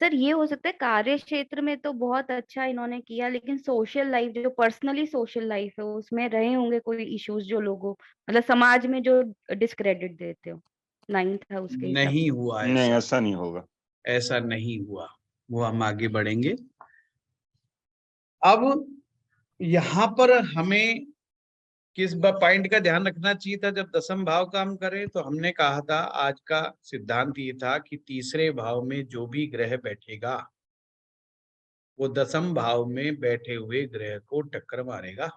सर, ये हो सकता है कार्य क्षेत्र में तो बहुत अच्छा इन्होंने किया, लेकिन सोशल लाइफ, जो पर्सनली सोशल लाइफ है, उसमें रहे होंगे कोई इश्यूज जो लोगों, मतलब समाज में जो डिस्क्रेडिट देते हो 9th हाउस के हिसाब नहीं से। हुआ, नहीं ऐसा नहीं होगा, ऐसा नहीं हुआ। वो हम आगे बढ़ेंगे। अब यहाँ पर हमें किस पॉइंट का ध्यान रखना चाहिए था जब 10वें भाव का हम करें? तो हमने कहा था आज का सिद्धांत ये था कि तीसरे भाव में जो भी ग्रह बैठेगा वो दसम भाव में बैठे हुए ग्रह को टक्कर मारेगा।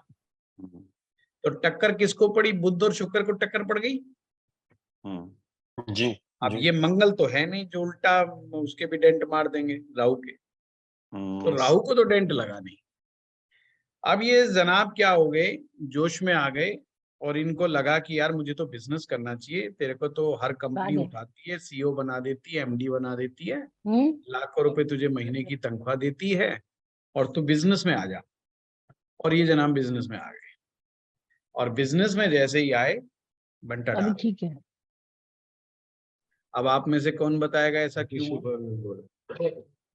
तो टक्कर किसको पड़ी? बुध और शुक्र को टक्कर पड़ गई। जी अब जी ये मंगल तो है नहीं जो उल्टा उसके भी डेंट मार देंगे राहु के, तो राहु को तो डेंट लगा नहीं। अब ये जनाब क्या हो गए, जोश में आ गए और इनको लगा कि यार मुझे तो बिजनेस करना चाहिए, तेरे को तो हर कंपनी है। उठाती है, सीईओ बना देती है, एमडी बना देती है, हम्म। लाखों रुपए तुझे महीने की तनख्वाह देती है और तू बिजनेस में आ जा। और ये जनाब बिजनेस में आ गए और बिजनेस में जैसे ही आए बंटा अभी डाल। ठीक है। अब आप में से कौन बताएगा ऐसा क्यों हुआ?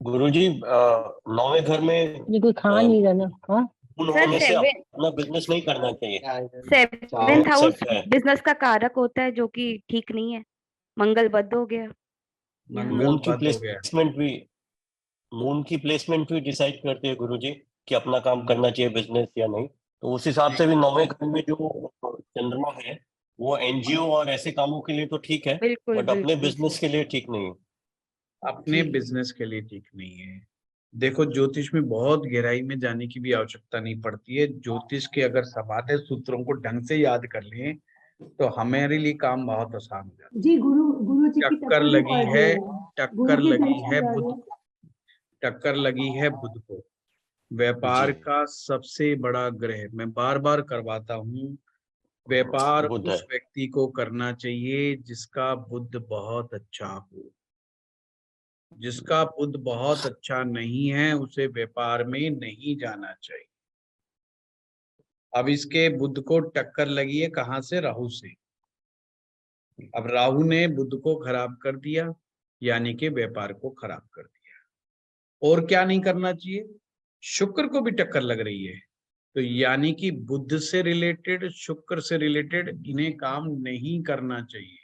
गुरुजी, 9वें घर में ये कोई खा नहीं रहा ना। हाँ, खून सर होने से सेवन अपना बिजनेस नहीं करना चाहिए। 7th हाउस Set है। बिजनेस का कारक होता है, जो कि ठीक नहीं है। मंगल बद हो गया। मंगल मून की बद हो गया। प्लेसमेंट भी डिसाइड करती है गुरुजी कि अपना काम करना चाहिए बिजनेस या नहीं। तो उस हिसाब से भी 9वें घर में जो चंद्रमा है वो एनजीओ और ऐसे कामों के लिए तो ठीक है, बिल्कुल बट अपने बिल्कुल बिजनेस के लिए ठीक नहीं है। अपने बिजनेस के लिए ठीक नहीं है। देखो, ज्योतिष में बहुत गहराई में जाने की भी आवश्यकता नहीं पड़ती है। ज्योतिष के अगर समाधि सूत्रों को ढंग से याद कर लें तो हमारे लिए काम बहुत आसान हो जाता है। जी गुरु जी की टक्कर भी लगी पड़ है, रही है। टक्कर गुरु की लगी दृष्टि है आ रही बुध, टक्कर लगी है बुध को। व्यापार जी। का सबसे बड़ा ग्रह, मैं बार बार करवाता हूँ, व्यापार बुध उस है। व्यक्ति को करना चाहिए जिसका बुध बहुत अच्छा हो। जिसका बुध बहुत अच्छा नहीं है उसे व्यापार में नहीं जाना चाहिए। अब इसके बुध को टक्कर लगी है कहाँ से? राहु से। अब राहु ने बुध को खराब कर दिया, यानी कि व्यापार को खराब कर दिया। और क्या नहीं करना चाहिए? शुक्र को भी टक्कर लग रही है, तो यानी कि बुध से रिलेटेड, शुक्र से रिलेटेड इन्हें काम नहीं करना चाहिए।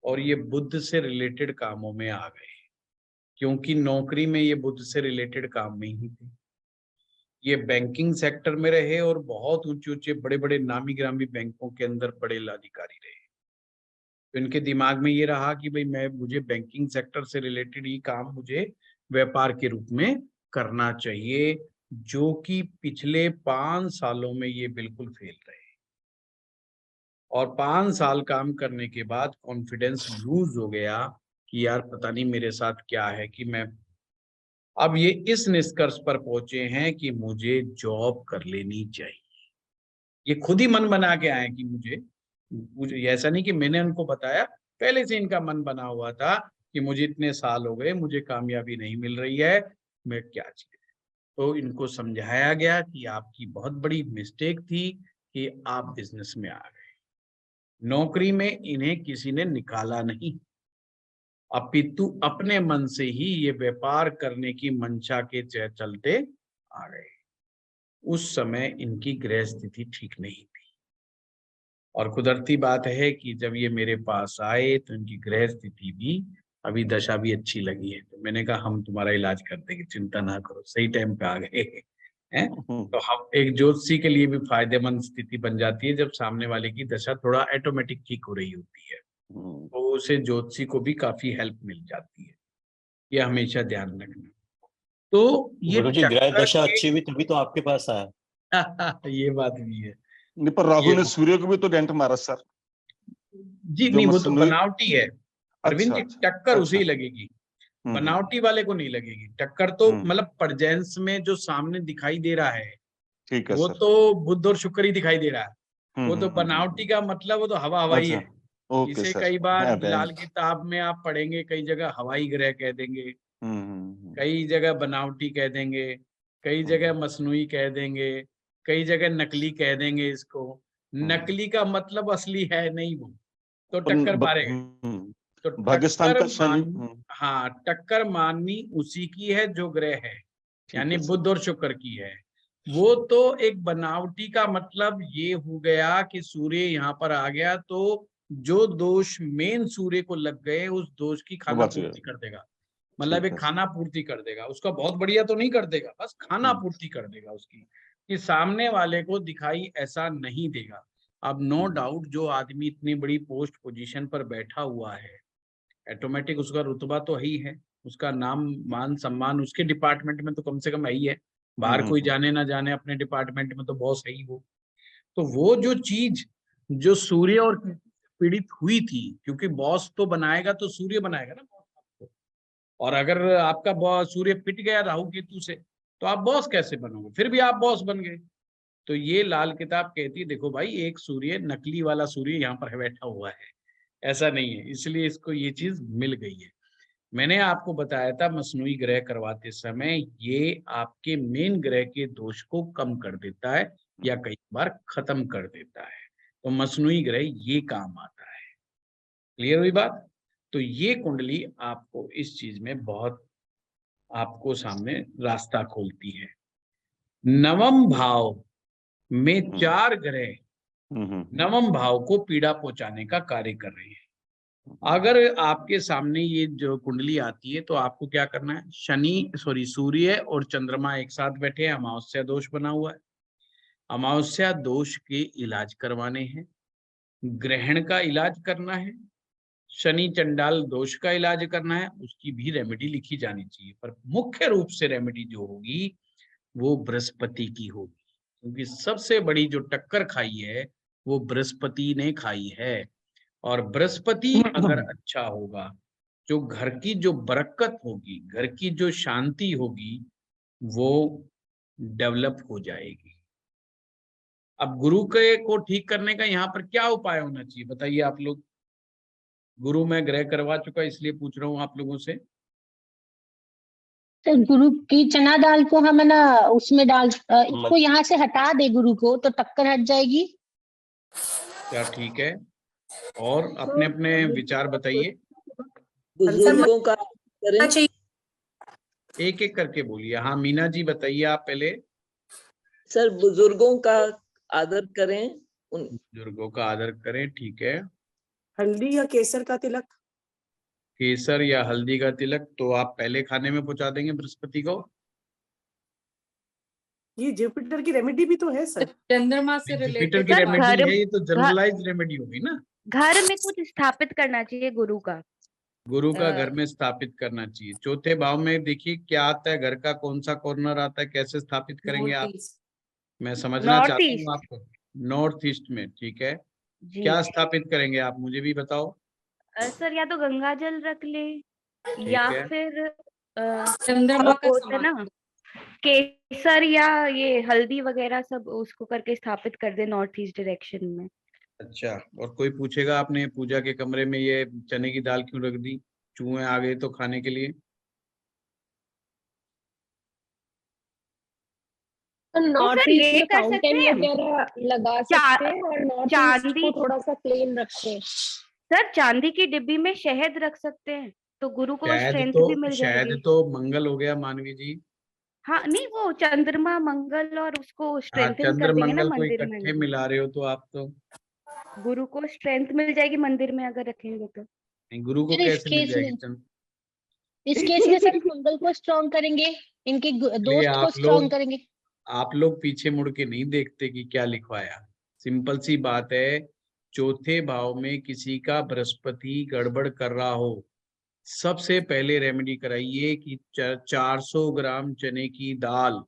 और ये बुध से रिलेटेड कामों में आ गए, क्योंकि नौकरी में ये बुध से रिलेटेड काम में ही थे। ये बैंकिंग सेक्टर में रहे और बहुत ऊंचे ऊंचे बड़े बड़े नामी ग्रामी बैंकों के अंदर बड़े अधिकारी रहे। तो इनके दिमाग में ये रहा कि भाई मुझे बैंकिंग सेक्टर से रिलेटेड ही काम मुझे व्यापार के रूप में करना चाहिए, जो कि पिछले 5 सालों में ये बिल्कुल फेल रहे। और 5 साल काम करने के बाद कॉन्फिडेंस लूज हो गया कि यार पता नहीं मेरे साथ क्या है कि मैं, अब ये इस निष्कर्ष पर पहुंचे हैं कि मुझे जॉब कर लेनी चाहिए। ये खुद ही मन बना के आए कि मुझे ऐसा नहीं कि मैंने उनको बताया, पहले से इनका मन बना हुआ था कि मुझे इतने साल हो गए, मुझे कामयाबी नहीं मिल रही है, मैं क्या चाहिए। तो इनको समझाया गया कि आपकी बहुत बड़ी मिस्टेक थी कि आप बिजनेस में आ गए। नौकरी में इन्हें किसी ने निकाला नहीं, अपितु अपने मन से ही ये व्यापार करने की मंशा के चलते आ गए। उस समय इनकी गृह स्थिति ठीक नहीं थी और कुदरती बात है कि जब ये मेरे पास आए तो इनकी गृह स्थिति भी, अभी दशा भी अच्छी लगी है। तो मैंने कहा हम तुम्हारा इलाज कर देंगे, चिंता ना करो। सही टाइम पे आ गए हैं। तो हम एक ज्योतिषी के लिए भी फायदेमंद स्थिति बन जाती है जब सामने वाले की दशा थोड़ा ऑटोमेटिक ठीक हो रही होती है, तो उसे ज्योतिषी को भी काफी हेल्प मिल जाती है। ये हमेशा ध्यान रखना। तो ये गुरुजी, ग्रह टक्कर दशा के अच्छी हुई तभी तो आपके पास आया। ये बात भी है। नहीं, पर राहु ये ने सूर्य को भी तो डेंट मारा सर। जी जो नहीं, वो तो मसनूई, बनावटी है अरविंद जी, अच्छा टक्कर उसे अच्छा ही लगेगी, हम्म बनावटी वाले को नहीं लगेगी। टक्कर तो हम्म, मतलब प्रजेंस में जो सामने दिखाई दे रहा है ठीक है वो सर। तो बुध और शुक्र ही दिखाई दे रहा है। वो तो हम्म। बनावटी का मतलब वो तो हवा हवाई अच्छा, है। ओके इसे सर। कई बार हाँ, लाल बैंक। किताब में आप पढ़ेंगे, कई जगह हवाई ग्रह कह देंगे, हम्म। कई जगह बनावटी कह देंगे, कई जगह मसनूई कह देंगे, कई जगह नकली कह देंगे। इसको नकली का मतलब असली है नहीं वो, तो टक्कर मारेगा। तो भाग्यस्थान टक्कर का शनि। हाँ, टक्कर मारनी उसी की है जो ग्रह है, ठीक यानी है सर। बुध और शुक्र की है। वो तो एक बनावटी का मतलब ये हो गया कि सूर्य यहाँ पर आ गया तो जो दोष मेन सूर्य को लग गए उस दोष की वो खाना बच गया। पूर्ति कर देगा। मतलब ठीक एक है खाना पूर्ति कर देगा, उसका बहुत बढ़िया तो नहीं कर देगा, बस खाना पूर्ति कर देगा उसकी, कि सामने वाले को दिखाई ऐसा नहीं देगा। अब नो डाउट जो आदमी इतनी बड़ी पोस्ट पोजीशन पर बैठा हुआ है, ऑटोमेटिक उसका रुतबा तो ही है, उसका नाम मान सम्मान उसके डिपार्टमेंट में तो कम से कम है ही है, बाहर कोई जाने ना जाने, अपने डिपार्टमेंट में तो बॉस है ही वो। तो वो जो चीज जो सूर्य और पीड़ित हुई थी, क्योंकि बॉस तो बनाएगा तो सूर्य बनाएगा ना बॉस आपको, और अगर आपका बॉस सूर्य पिट गया राहु केतु से तो आप बॉस कैसे बनोगे, फिर भी आप बॉस बन गए। तो ये लाल किताब कहती है देखो भाई, एक सूर्य नकली वाला सूर्य यहाँ पर बैठा हुआ है, ऐसा नहीं है, इसलिए इसको ये चीज मिल गई है। मैंने आपको बताया था मसनूई ग्रह करवाते समय ये आपके मेन ग्रह के दोष को कम कर देता है या कई बार खत्म कर देता है, तो मसनूई ग्रह ये काम आता है। क्लियर हुई बात? तो ये कुंडली आपको इस चीज में बहुत आपको सामने रास्ता खोलती है। नवम भाव में 4 ग्रह नवम भाव को पीड़ा पहुंचाने का कार्य कर रहे हैं। अगर आपके सामने ये जो कुंडली आती है तो आपको क्या करना है, सूर्य और चंद्रमा एक साथ बैठे हैं, अमावस्या दोष बना हुआ है, अमावस्या दोष के इलाज करवाने हैं, ग्रहण का इलाज करना है, शनि चंडाल दोष का इलाज करना है, उसकी भी रेमेडी लिखी जानी चाहिए। पर मुख्य रूप से रेमेडी जो होगी वो बृहस्पति की होगी, क्योंकि सबसे बड़ी जो टक्कर खाई है वो बृहस्पति ने खाई है। और बृहस्पति अगर अच्छा होगा, जो घर की जो बरकत होगी, घर की जो शांति होगी, वो डेवलप हो जाएगी। अब गुरु के को ठीक करने का यहाँ पर क्या उपाय होना चाहिए बताइए आप लोग? गुरु मैं ग्रह करवा चुका इसलिए पूछ रहा हूँ आप लोगों से। तो गुरु की चना दाल को हम है ना उसमें इसको यहाँ से हटा दे गुरु को तो टक्कर हट जाएगी क्या? ठीक है, और अपने अपने विचार बताइए, बुजुर्गों का करें, एक एक करके बोलिए। हाँ मीना जी बताइए आप पहले। सर बुजुर्गों का आदर करें, बुजुर्गों का आदर करें, ठीक है। हल्दी या केसर का तिलक? केसर या हल्दी का तिलक तो आप पहले खाने में पहुंचा देंगे बृहस्पति को। ये जुपिटर की रेमेडी भी तो है सर। चंद्रमा से जुपिटर रिलेटेड की रेमेडी है, ये तो जनरलाइज्ड रेमेडी होगी ना। घर में कुछ स्थापित करना चाहिए गुरु का, गुरु का घर में स्थापित करना चाहिए। चौथे भाव में देखिए क्या आता है, घर का कौन सा कॉर्नर आता है, कैसे स्थापित करेंगे आप? मैं समझना चाहता हूँ आपको। नॉर्थ ईस्ट में, ठीक है। क्या स्थापित करेंगे आप, मुझे भी बताओ। सर या तो गंगा जल रख ले या फिर चंद्रमा का होता ना केसर या ये हल्दी वगैरह सब उसको करके स्थापित कर दे नॉर्थ ईस्ट डायरेक्शन में। अच्छा, और कोई पूछेगा आपने पूजा के कमरे में ये चने की दाल क्यों रख दी, चूहे आ गए तो खाने के लिए? तो नॉर्थ ईस्ट फाउंटेन वगैरह लगा सकते हैं और नॉर्थ ईस्ट को थोड़ा सा क्लीन रखते हैं। सर चांदी की डिब्बी में शहद रख सकते हैं तो गुरु को स्ट्रेंथ भी मिल जाएगी। शहद तो मंगल हो गया मानवी जी। हाँ नहीं, वो चंद्रमा मंगल और उसको स्ट्रेंथन चंद्र कर देंगे ना मंगल को मंदिर इकट्ठे में। मिला रहे हो तो आप तो। गुरु को स्ट्रेंथ मिल जाएगी मंदिर में अगर रखेंगे तो। गुरु को कैसे मिल जाएगी? इस केस में सर मंगल को स्ट्रॉन्ग करेंगे, इनके दोस्त को स्ट्रॉन्ग करेंगे। आप लोग पीछे मुड़ के नहीं देखते कि क्या लिखवाया। सिंपल सी बात है, चौथे भाव में किसी का बृहस्पति गड़बड़ कर रहा हो, सबसे पहले रेमेडी कराइए कि 400 ग्राम चने की दाल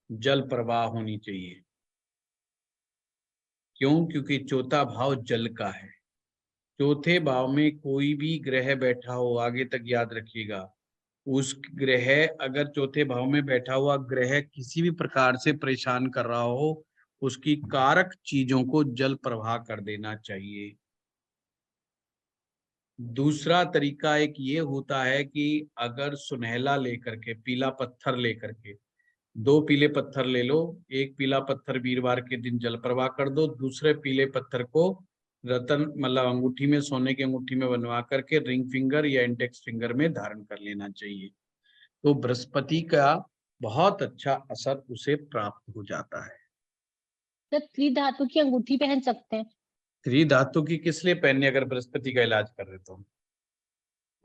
जल प्रवाह होनी चाहिए। क्यों? क्योंकि चौथा भाव जल का है। चौथे भाव में कोई भी ग्रह बैठा हो, आगे तक याद रखिएगा, उस ग्रह अगर चौथे भाव में बैठा हुआ ग्रह किसी भी प्रकार से परेशान कर रहा हो, उसकी कारक चीजों को जल प्रवाह कर देना चाहिए। दूसरा तरीका एक ये होता है कि अगर सुनहला लेकर के, पीला पत्थर लेकर के, 2 पीले पत्थर ले लो, एक पीला पत्थर वीरवार के दिन जल प्रवाह कर दो, दूसरे पीले पत्थर को रतन मतलब अंगूठी में, सोने की अंगूठी में बनवा करके रिंग फिंगर या इंडेक्स फिंगर में धारण कर लेना चाहिए, तो बृहस्पति का बहुत अच्छा असर उसे प्राप्त हो जाता है। तो त्रिधातु की अंगूठी पहन सकते हैं। त्रिधातु की किस लिए पहननी अगर बृहस्पति का इलाज कर रहे तो?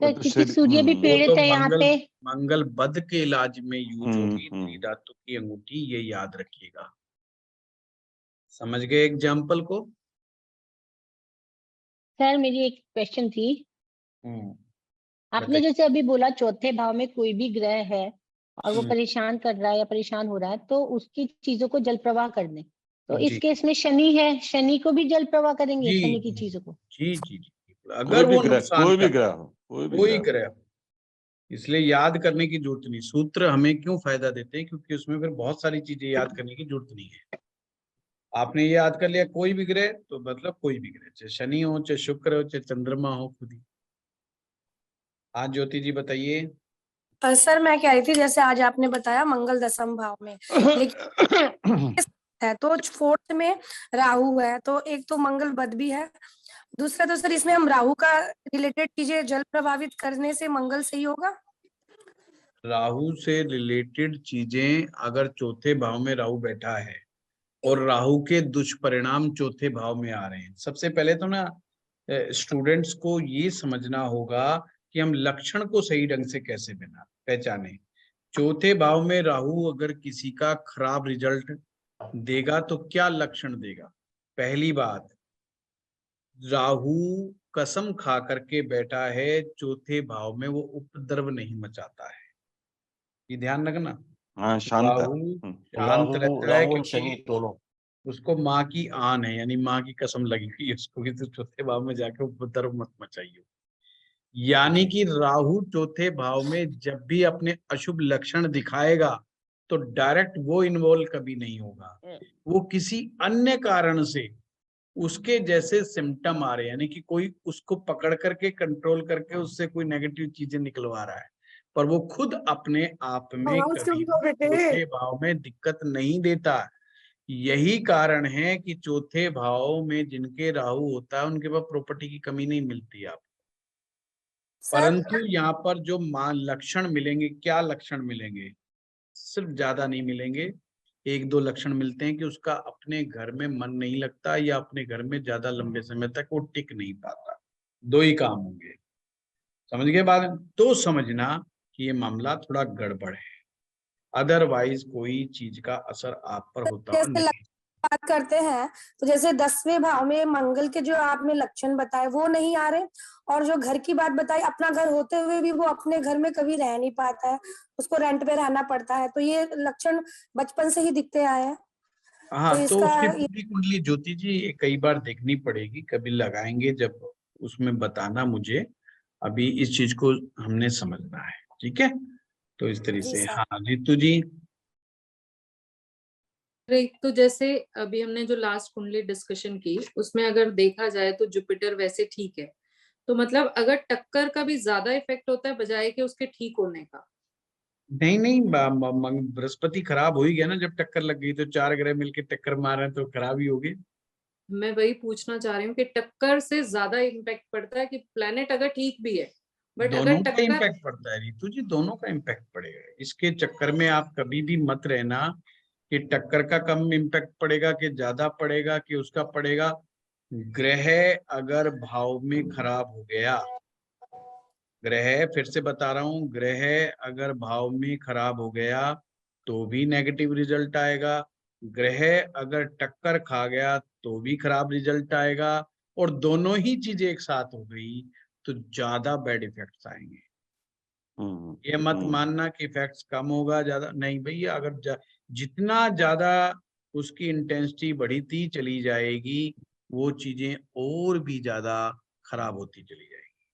क्योंकि सूर्य भी पीड़ित है यहाँ पे। मंगल बद के इलाज में यूज होगी त्रिधातु की अंगूठी, ये याद रखिएगा। समझ गए एग्जाम्पल को? सर मेरी एक क्वेश्चन थी, आपने जैसे अभी बोला चौथे भाव में कोई भी ग्रह है और वो हम्म। परेशान कर रहा है या परेशान हो रहा है तो उसकी चीजों को जल प्रवाह कर दें। तो इस जी केस में शनि है, शनि को भी जल प्रवाह करेंगे, जी शनि की जी चीजों को। जी जी जी कोई अगर भी वो ग्रह, नुकसान कोई भी कर ग्रह हो, कोई भी कोई ग्रह हो। ग्रह, इसलिए याद करने की जरूरत नहीं। सूत्र हमें क्यों फायदा देते हैं, क्योंकि उसमें फिर बहुत सारी चीजें याद करने की जरूरत नहीं है। आपने ये याद कर लिया कोई भी ग्रह, तो मतलब कोई भी ग्रह, चाहे शनि हो, चाहे शुक्र हो, चाहे चंद्रमा हो, खुद ही। हाँ ज्योति जी बताइए। सर मैं कह रही थी जैसे आज आपने बताया मंगल दशम भाव में, लेकिन है तो फोर्थ में राहु है, तो एक तो मंगल बद भी है, दूसरा तो सर इसमें हम राहु का रिलेटेड चीजें जल प्रभावित करने से मंगल सही होगा? राहु से रिलेटेड चीजें अगर चौथे भाव में राहु बैठा है और राहु के दुष्परिणाम चौथे भाव में आ रहे हैं, सबसे पहले तो ना स्टूडेंट्स को ये समझना होगा कि हम लक्षण को सही ढंग से कैसे पहचाने। चौथे भाव में राहु अगर किसी का खराब रिजल्ट देगा तो क्या लक्षण देगा? पहली बात, राहु कसम खा करके बैठा है चौथे भाव में, वो उपद्रव नहीं मचाता है, ये ध्यान रखना। हाँ, शांत है। राहु शांत राहु रहता है राहु और शनि क्योंकि दोनों। उसको माँ की आन है, यानी माँ की कसम लगी हुई है उसको कि तू चौथे भाव में जाके उपद्रव मत मचाइयो। यानी कि राहु चौथे भाव में जब भी अपने अशुभ लक्षण दिखाएगा तो डायरेक्ट वो इन्वॉल्व कभी नहीं होगा, वो किसी अन्य कारण से उसके जैसे सिम्टम आ रहे हैं, यानी कि कोई उसको पकड़ करके कंट्रोल करके उससे कोई नेगेटिव चीजें निकलवा रहा है, पर वो खुद अपने आप में आवाज कभी कम करो बेटे। चौथे भाव में दिक्कत नहीं देता। यही कारण है कि चौथे भाव में जिनके राहु होता है उनके पास प्रॉपर्टी की कमी नहीं मिलती आप। परंतु यहाँ पर जो लक्षण मिलेंगे, क्या लक्षण मिलेंगे? सिर्फ ज्यादा नहीं मिलेंगे, एक दो लक्षण मिलते हैं कि उसका अपने घर में मन नहीं लगता या अपने घर में ज्यादा लंबे समय तक वो टिक नहीं पाता। दो ही काम होंगे, समझ गए बात? तो समझना कि ये मामला थोड़ा गड़बड़ है, अदरवाइज कोई चीज का असर आप पर होता हुआ जैसे नहीं। बात करते हैं तो जैसे 10वें भाव में मंगल के जो आपने लक्षण बताए वो नहीं आ रहे, और जो घर की बात बताई, अपना घर होते हुए भी वो अपने घर में कभी रह नहीं पाता है, उसको रेंट पे रहना पड़ता है, तो ये लक्षण बचपन से ही दिखते आए हैं। हाँ तो तो इसका उसकी पूरी कुंडली ज्योति जी कई बार देखनी पड़ेगी, कभी लगाएंगे जब उसमें बताना मुझे, अभी इस चीज को हमने समझना है, ठीक है? तो इस तरह जी से। सर। हाँ रितु जी। एक तो जैसे अभी हमने जो लास्ट कुंडली डिस्कशन की उसमें अगर देखा जाए तो जुपिटर वैसे ठीक है, तो मतलब अगर टक्कर का भी ज्यादा इफेक्ट होता है बजाय कि उसके ठीक होने का। नहीं नहीं, बृहस्पति खराब हो ही गया ना, जब टक्कर लग गई तो चार ग्रह मिलके टक्कर मार रहे हैं तो खराब ही हो गए। मैं वही पूछना चाह रही हूँ कि टक्कर से ज्यादा इम्पैक्ट पड़ता है कि प्लेनेट अगर ठीक भी है बट अगर दोनों का टक्कर। इम्पैक्ट पड़ता है रितु जी, दोनों का इम्पैक्ट पड़ेगा। इसके चक्कर में आप कभी भी मत रहना कि टक्कर का कम इम्पैक्ट पड़ेगा कि ज्यादा पड़ेगा कि उसका पड़ेगा। ग्रह अगर भाव में खराब हो गया, ग्रह फिर से बता रहा हूं, ग्रह अगर भाव में खराब हो गया तो भी नेगेटिव रिजल्ट आएगा, ग्रह अगर टक्कर खा गया तो भी खराब रिजल्ट आएगा, और दोनों ही चीजें एक साथ हो गई तो ज्यादा बैड इफेक्ट्स आएंगे। ये मत मानना कि इफेक्ट्स कम होगा, ज्यादा नहीं भैया, अगर जितना ज्यादा उसकी इंटेंसिटी बढ़ती चली जाएगी वो चीजें और भी ज्यादा खराब होती चली जाएगी।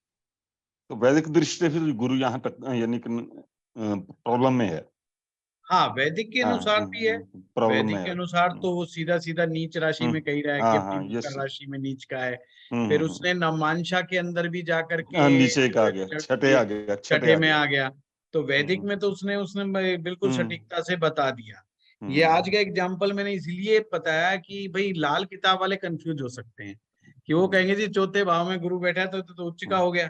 तो वैदिक दृष्टि से फिर गुरु यहाँ तक यानी कि प्रॉब्लम में है। हाँ वैदिक के अनुसार भी है, प्रॉब्लम वैदिक में के है। अनुसार तो वो सीधा सीधा नीच राशि में कही रहा है कि अपनी ये मकर राशि में नीच का है। फिर उसने नवमांशा के अंदर भी जाकर के नीचे का आ गया, छठे आ गया, छठे में आ गया। तो वैदिक में तो उसने बिल्कुल सटीकता से बता दिया। ये आज का एग्जाम्पल मैंने इसलिए बताया कि भाई लाल किताब वाले कंफ्यूज हो सकते हैं कि वो कहेंगे जी चौथे भाव में गुरु बैठा है तो उच्च का हो गया,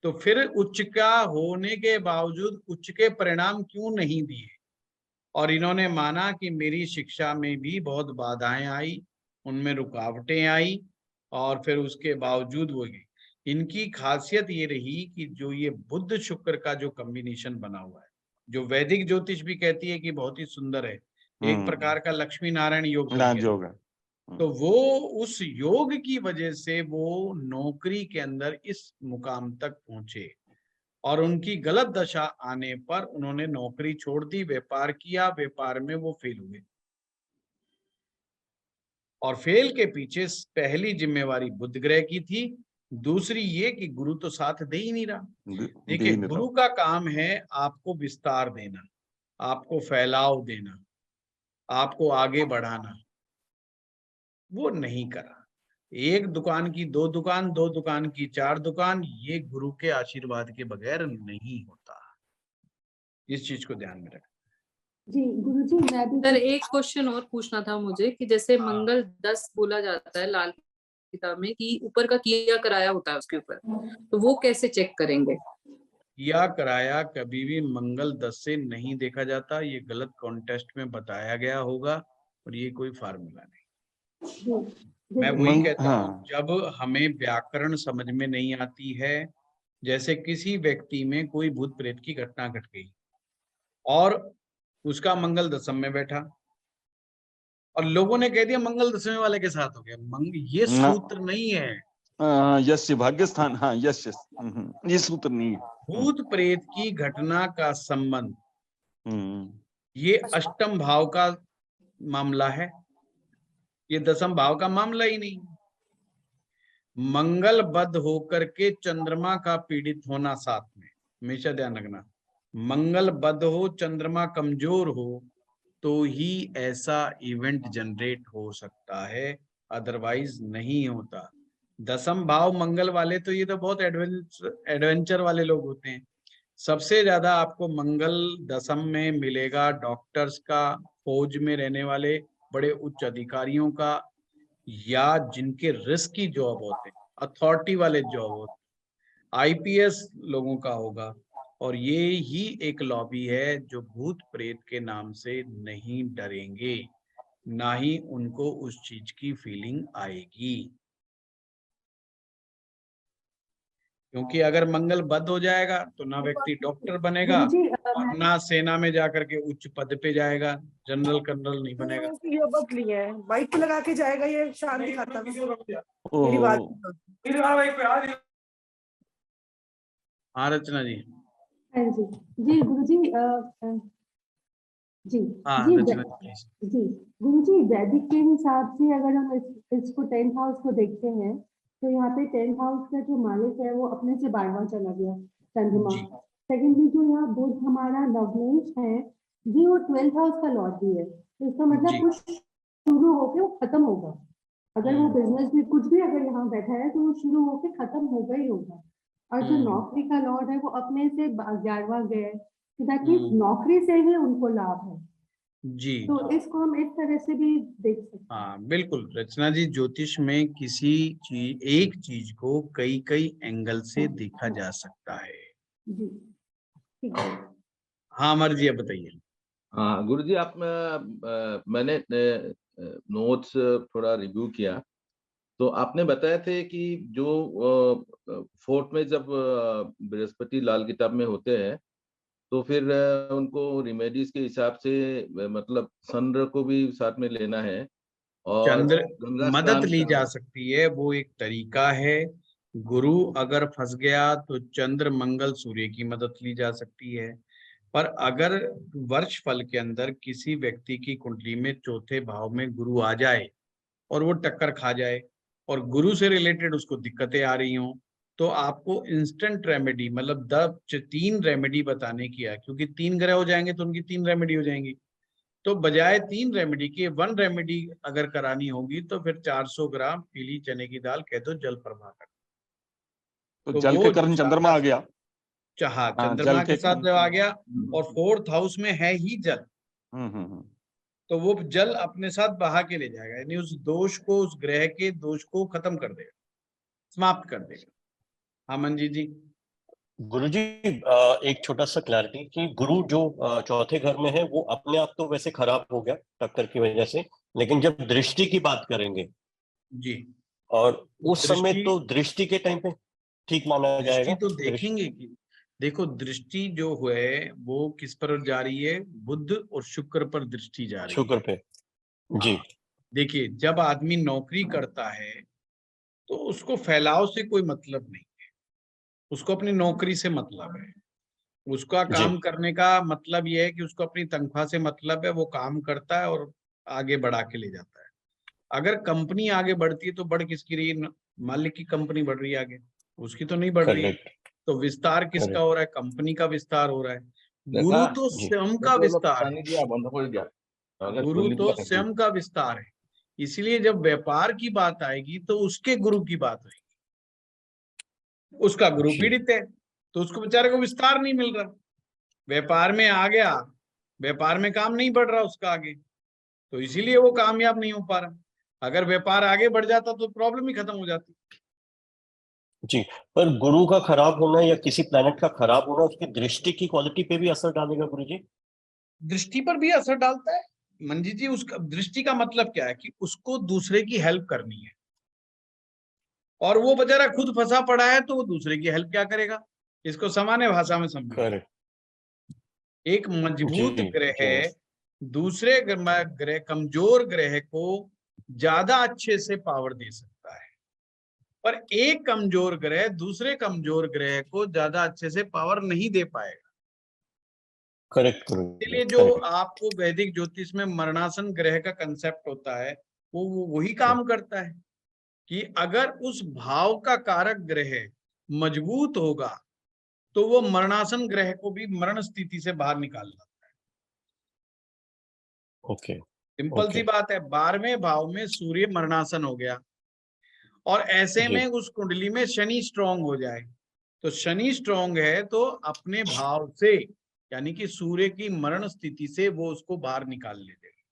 तो फिर उच्च का होने के बावजूद उच्च के परिणाम क्यों नहीं दिए? और इन्होंने माना कि मेरी शिक्षा में भी बहुत बाधाएं आई, उनमें रुकावटें आई, और फिर उसके बावजूद वो इनकी खासियत ये रही कि जो ये बुध शुक्र का जो कॉम्बिनेशन बना हुआ है, जो वैदिक ज्योतिष भी कहती है कि बहुत ही सुंदर है, एक प्रकार का लक्ष्मी नारायण योग कह के, तो वो उस योग की वजह से वो नौकरी के अंदर इस मुकाम तक पहुंचे। और उनकी गलत दशा आने पर उन्होंने नौकरी छोड़ दी, व्यापार किया, व्यापार में वो फेल हुए। और फेल के पीछे पहली जिम्मेवारी बुध ग्रह की थी, दूसरी ये कि गुरु तो साथ दे ही नहीं रहा। देखिए, गुरु का काम है आपको विस्तार देना, आपको फैलाव देना, आपको आगे बढ़ाना, वो नहीं करा। एक दुकान की दो दुकान, दो दुकान की चार दुकान, ये गुरु के आशीर्वाद के बगैर नहीं होता। इस चीज को ध्यान में रखें। जी गुरुजी, मैं भी सर एक क्वेश्चन और पूछना था मुझे कि जैसे मंगल 10 बोला जाता है लाल किताब में कि ऊपर का किया कराया होता है उसके ऊपर, तो वो कैसे चेक करेंगे? किया कराया कभी भी मंगल 10 से नहीं देखा जाता, ये गलत कॉन्टेस्ट में बताया गया होगा और ये कोई फार्मूला नहीं। मैं वही कहता हूँ, जब हमें व्याकरण समझ में नहीं आती है, जैसे किसी व्यक्ति में कोई भूत प्रेत की घटना घट गई और उसका मंगल दशम में बैठा और लोगों ने कह दिया मंगल दशमी वाले के साथ हो गया। ये सूत्र नहीं है। यश भाग्य स्थान, हाँ यश, ये सूत्र नहीं है। भूत प्रेत की घटना का संबंध ये अष्टम भाव का मामला है, ये दशम भाव का मामला ही नहीं। मंगल बद्ध होकर के चंद्रमा का पीड़ित होना साथ में, हमेशा ध्यान रखना, मंगल बद्ध हो, चंद्रमा कमजोर हो तो ही ऐसा इवेंट जनरेट हो सकता है, अदरवाइज नहीं होता। दशम भाव मंगल वाले तो ये तो बहुत एडवेंचर वाले लोग होते हैं। सबसे ज्यादा आपको मंगल दशम में मिलेगा डॉक्टर्स का, फौज में रहने वाले बड़े उच्च अधिकारियों का, या जिनके रिस्क की जॉब होते हैं, अथॉरिटी वाले जॉब होते हैं, आईपीएस लोगों का होगा। और ये ही एक लॉबी है जो भूत प्रेत के नाम से नहीं डरेंगे, ना ही उनको उस चीज की फीलिंग आएगी। क्योंकि अगर मंगल बद्ध हो जाएगा तो ना व्यक्ति डॉक्टर बनेगा और ना सेना में जाकर के उच्च पद पे जाएगा, जनरल कर्नल नहीं बनेगा। ये बदल लिया है, बाइक पे लगा के जाएगा, ये शान दिखाता मेरी बात। हाँ रचना जी। हाँ जी जी गुरुजी, जी हाँ जी रचना जी गुरुजी, वैदिक के हिसाब से अगर हम इसको 10th हाउस को देखते हैं तो यहाँ पे 10th हाउस का जो मालिक है वो अपने से 12वां चला गया, चंद्रमा। सेकेंडली जो यहाँ बुध हमारा नवमेश है जी, वो 12th हाउस का लॉर्ड भी है, तो इसका मतलब कुछ शुरू होके वो खत्म होगा। अगर वो बिजनेस में कुछ भी अगर यहाँ बैठा है तो वो शुरू होके खत्म होगा ही होगा। और जो नौकरी का लॉर्ड है वो अपने से 11वां गया है, तो दैट मींस नौकरी से ही उनको लाभ है जी। तो इसको हम इस तरह से भी देख सकते हैं। हाँ बिल्कुल रचना जी, ज्योतिष में किसी चीज, एक चीज को कई कई एंगल से देखा जा सकता है। जी ठीक है। हाँ अमर जी, अब बताइए। हाँ गुरुजी, आप मैंने नोट्स थोड़ा रिव्यू किया तो आपने बताया थे कि जो 4th में जब बृहस्पति लाल किताब में होते हैं तो फिर उनको रिमेडीज के हिसाब से मतलब चंद्र को भी साथ में लेना है और चंद्र मदद ली जा सकती है, वो एक तरीका है। गुरु अगर फंस गया तो चंद्र मंगल सूर्य की मदद ली जा सकती है। पर अगर वर्ष फल के अंदर किसी व्यक्ति की कुंडली में 4थे भाव में गुरु आ जाए और वो टक्कर खा जाए और गुरु से रिलेटेड उसको दिक्कतें आ रही हों, तो आपको इंस्टेंट रेमेडी, मतलब 3 रेमेडी बताने की है, क्योंकि 3 ग्रह हो जाएंगे तो उनकी 3 रेमेडी हो जाएंगी। तो बजाय 3 रेमेडी के 1 रेमेडी अगर करानी होगी तो फिर 400 ग्राम पीली चने की दाल कह दो जल प्रभाकर। तो जल के कारण चंद्रमा आ गया, चंद्रमा के साथ जब आ गया और 4th हाउस में है ही जल, तो वो जल अपने साथ बहा के ले जाएगा, यानी उस दोष को, उस ग्रह के दोष को खत्म कर देगा, समाप्त कर देगा। हाँ मंजीत जी। गुरुजी, एक छोटा सा क्लैरिटी कि गुरु जो 4थे घर में है वो अपने आप तो वैसे खराब हो गया टक्कर की वजह से, लेकिन जब दृष्टि की बात करेंगे जी, और उस समय तो दृष्टि के टाइम पे ठीक माना जाएगा। तो देखेंगे कि देखो दृष्टि जो है वो किस पर जा रही है, बुध और शुक्र पर दृष्टि जा रही है। शुक्र पे जी। देखिए, जब आदमी नौकरी करता है तो उसको फैलाव से कोई मतलब नहीं है, उसको अपनी नौकरी से मतलब है, उसका काम करने का मतलब ये है कि उसको अपनी तनख्वाह से मतलब है, वो काम करता है और आगे बढ़ा के ले जाता है। अगर कंपनी आगे बढ़ती है तो बढ़ किसकी रही है? मालिक की कंपनी बढ़ रही है आगे, उसकी तो नहीं बढ़ रही है। तो विस्तार किसका हो रहा है? कंपनी का विस्तार हो रहा है। गुरु तो स्वयं का विस्तार है, गुरु तो स्वयं का विस्तार है। इसलिए जब व्यापार की बात आएगी तो उसके गुरु की बात होगी। उसका गुरु पीड़ित है तो उसको बेचारे को विस्तार नहीं मिल रहा, व्यापार में आ गया, व्यापार में काम नहीं बढ़ रहा उसका आगे, तो इसीलिए वो कामयाब नहीं हो पा रहा। अगर व्यापार आगे बढ़ जाता तो प्रॉब्लम ही खत्म हो जाती। जी, पर गुरु का खराब होना या किसी प्लैनेट का खराब होना उसकी दृष्टि की क्वालिटी पे भी असर डालेगा गुरुजी? दृष्टि पर भी असर डालता है मंजी जी। उसका दृष्टि का मतलब क्या है कि उसको दूसरे की हेल्प करनी है, और वो बेचारा खुद फंसा पड़ा है तो वो दूसरे की हेल्प क्या करेगा? इसको सामान्य भाषा में समझो। एक मजबूत ग्रह दूसरे ग्रह कमजोर ग्रह को ज्यादा अच्छे से पावर दे सकता है, पर एक कमजोर ग्रह दूसरे कमजोर ग्रह को ज्यादा अच्छे से पावर नहीं दे पाएगा। करेक्ट। इसलिए जो आपको वैदिक ज्योतिष में मरणासन ग्रह का कंसेप्ट होता है वो वही काम करता है कि अगर उस भाव का कारक ग्रह मजबूत होगा तो वो मरणासन ग्रह को भी मरण स्थिति से बाहर निकाल लाता है। ओके, सिंपल सी बात है। 12वें भाव में सूर्य मरणासन हो गया और ऐसे में उस कुंडली में शनि स्ट्रांग हो जाए, तो शनि स्ट्रांग है तो अपने भाव से यानी कि सूर्य की मरण स्थिति से वो उसको बाहर निकाल ले देगा।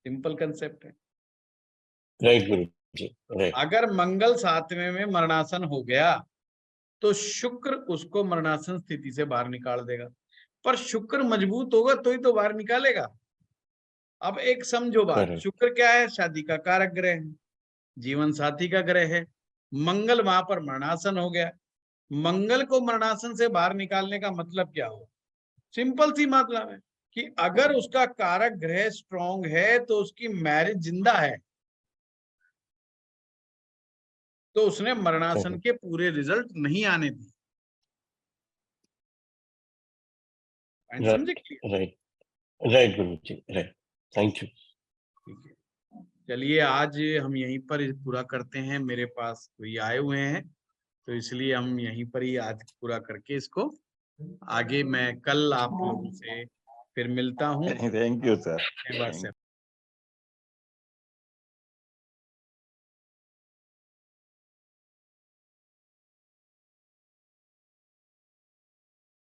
सिंपल कंसेप्ट है। राइट गुरुजी, राइट। अगर मंगल 7वें में मरणासन हो गया तो शुक्र उसको मरणासन स्थिति से बाहर निकाल देगा, पर शुक्र मजबूत होगा तो ही तो बाहर निकालेगा। अब एक समझो बात, शुक्र क्या है? शादी का कारक ग्रह है, जीवन साथी का ग्रह है। मंगल वहां पर मरणासन हो गया, मंगल को मरणासन से बाहर निकालने का मतलब क्या हो? सिंपल सी मतलब है कि अगर उसका कारक ग्रह स्ट्रांग है तो उसकी मैरिज जिंदा है, तो उसने मरणासन के पूरे रिजल्ट नहीं आने दिए। Right right Guruji, right. Thank you. ठीक है, चलिए आज हम यहीं पर पूरा करते हैं। मेरे पास कोई आए हुए हैं तो इसलिए हम यहीं पर ही आज पूरा करके इसको आगे मैं कल आप लोगों से फिर मिलता हूँ। Thank you sir.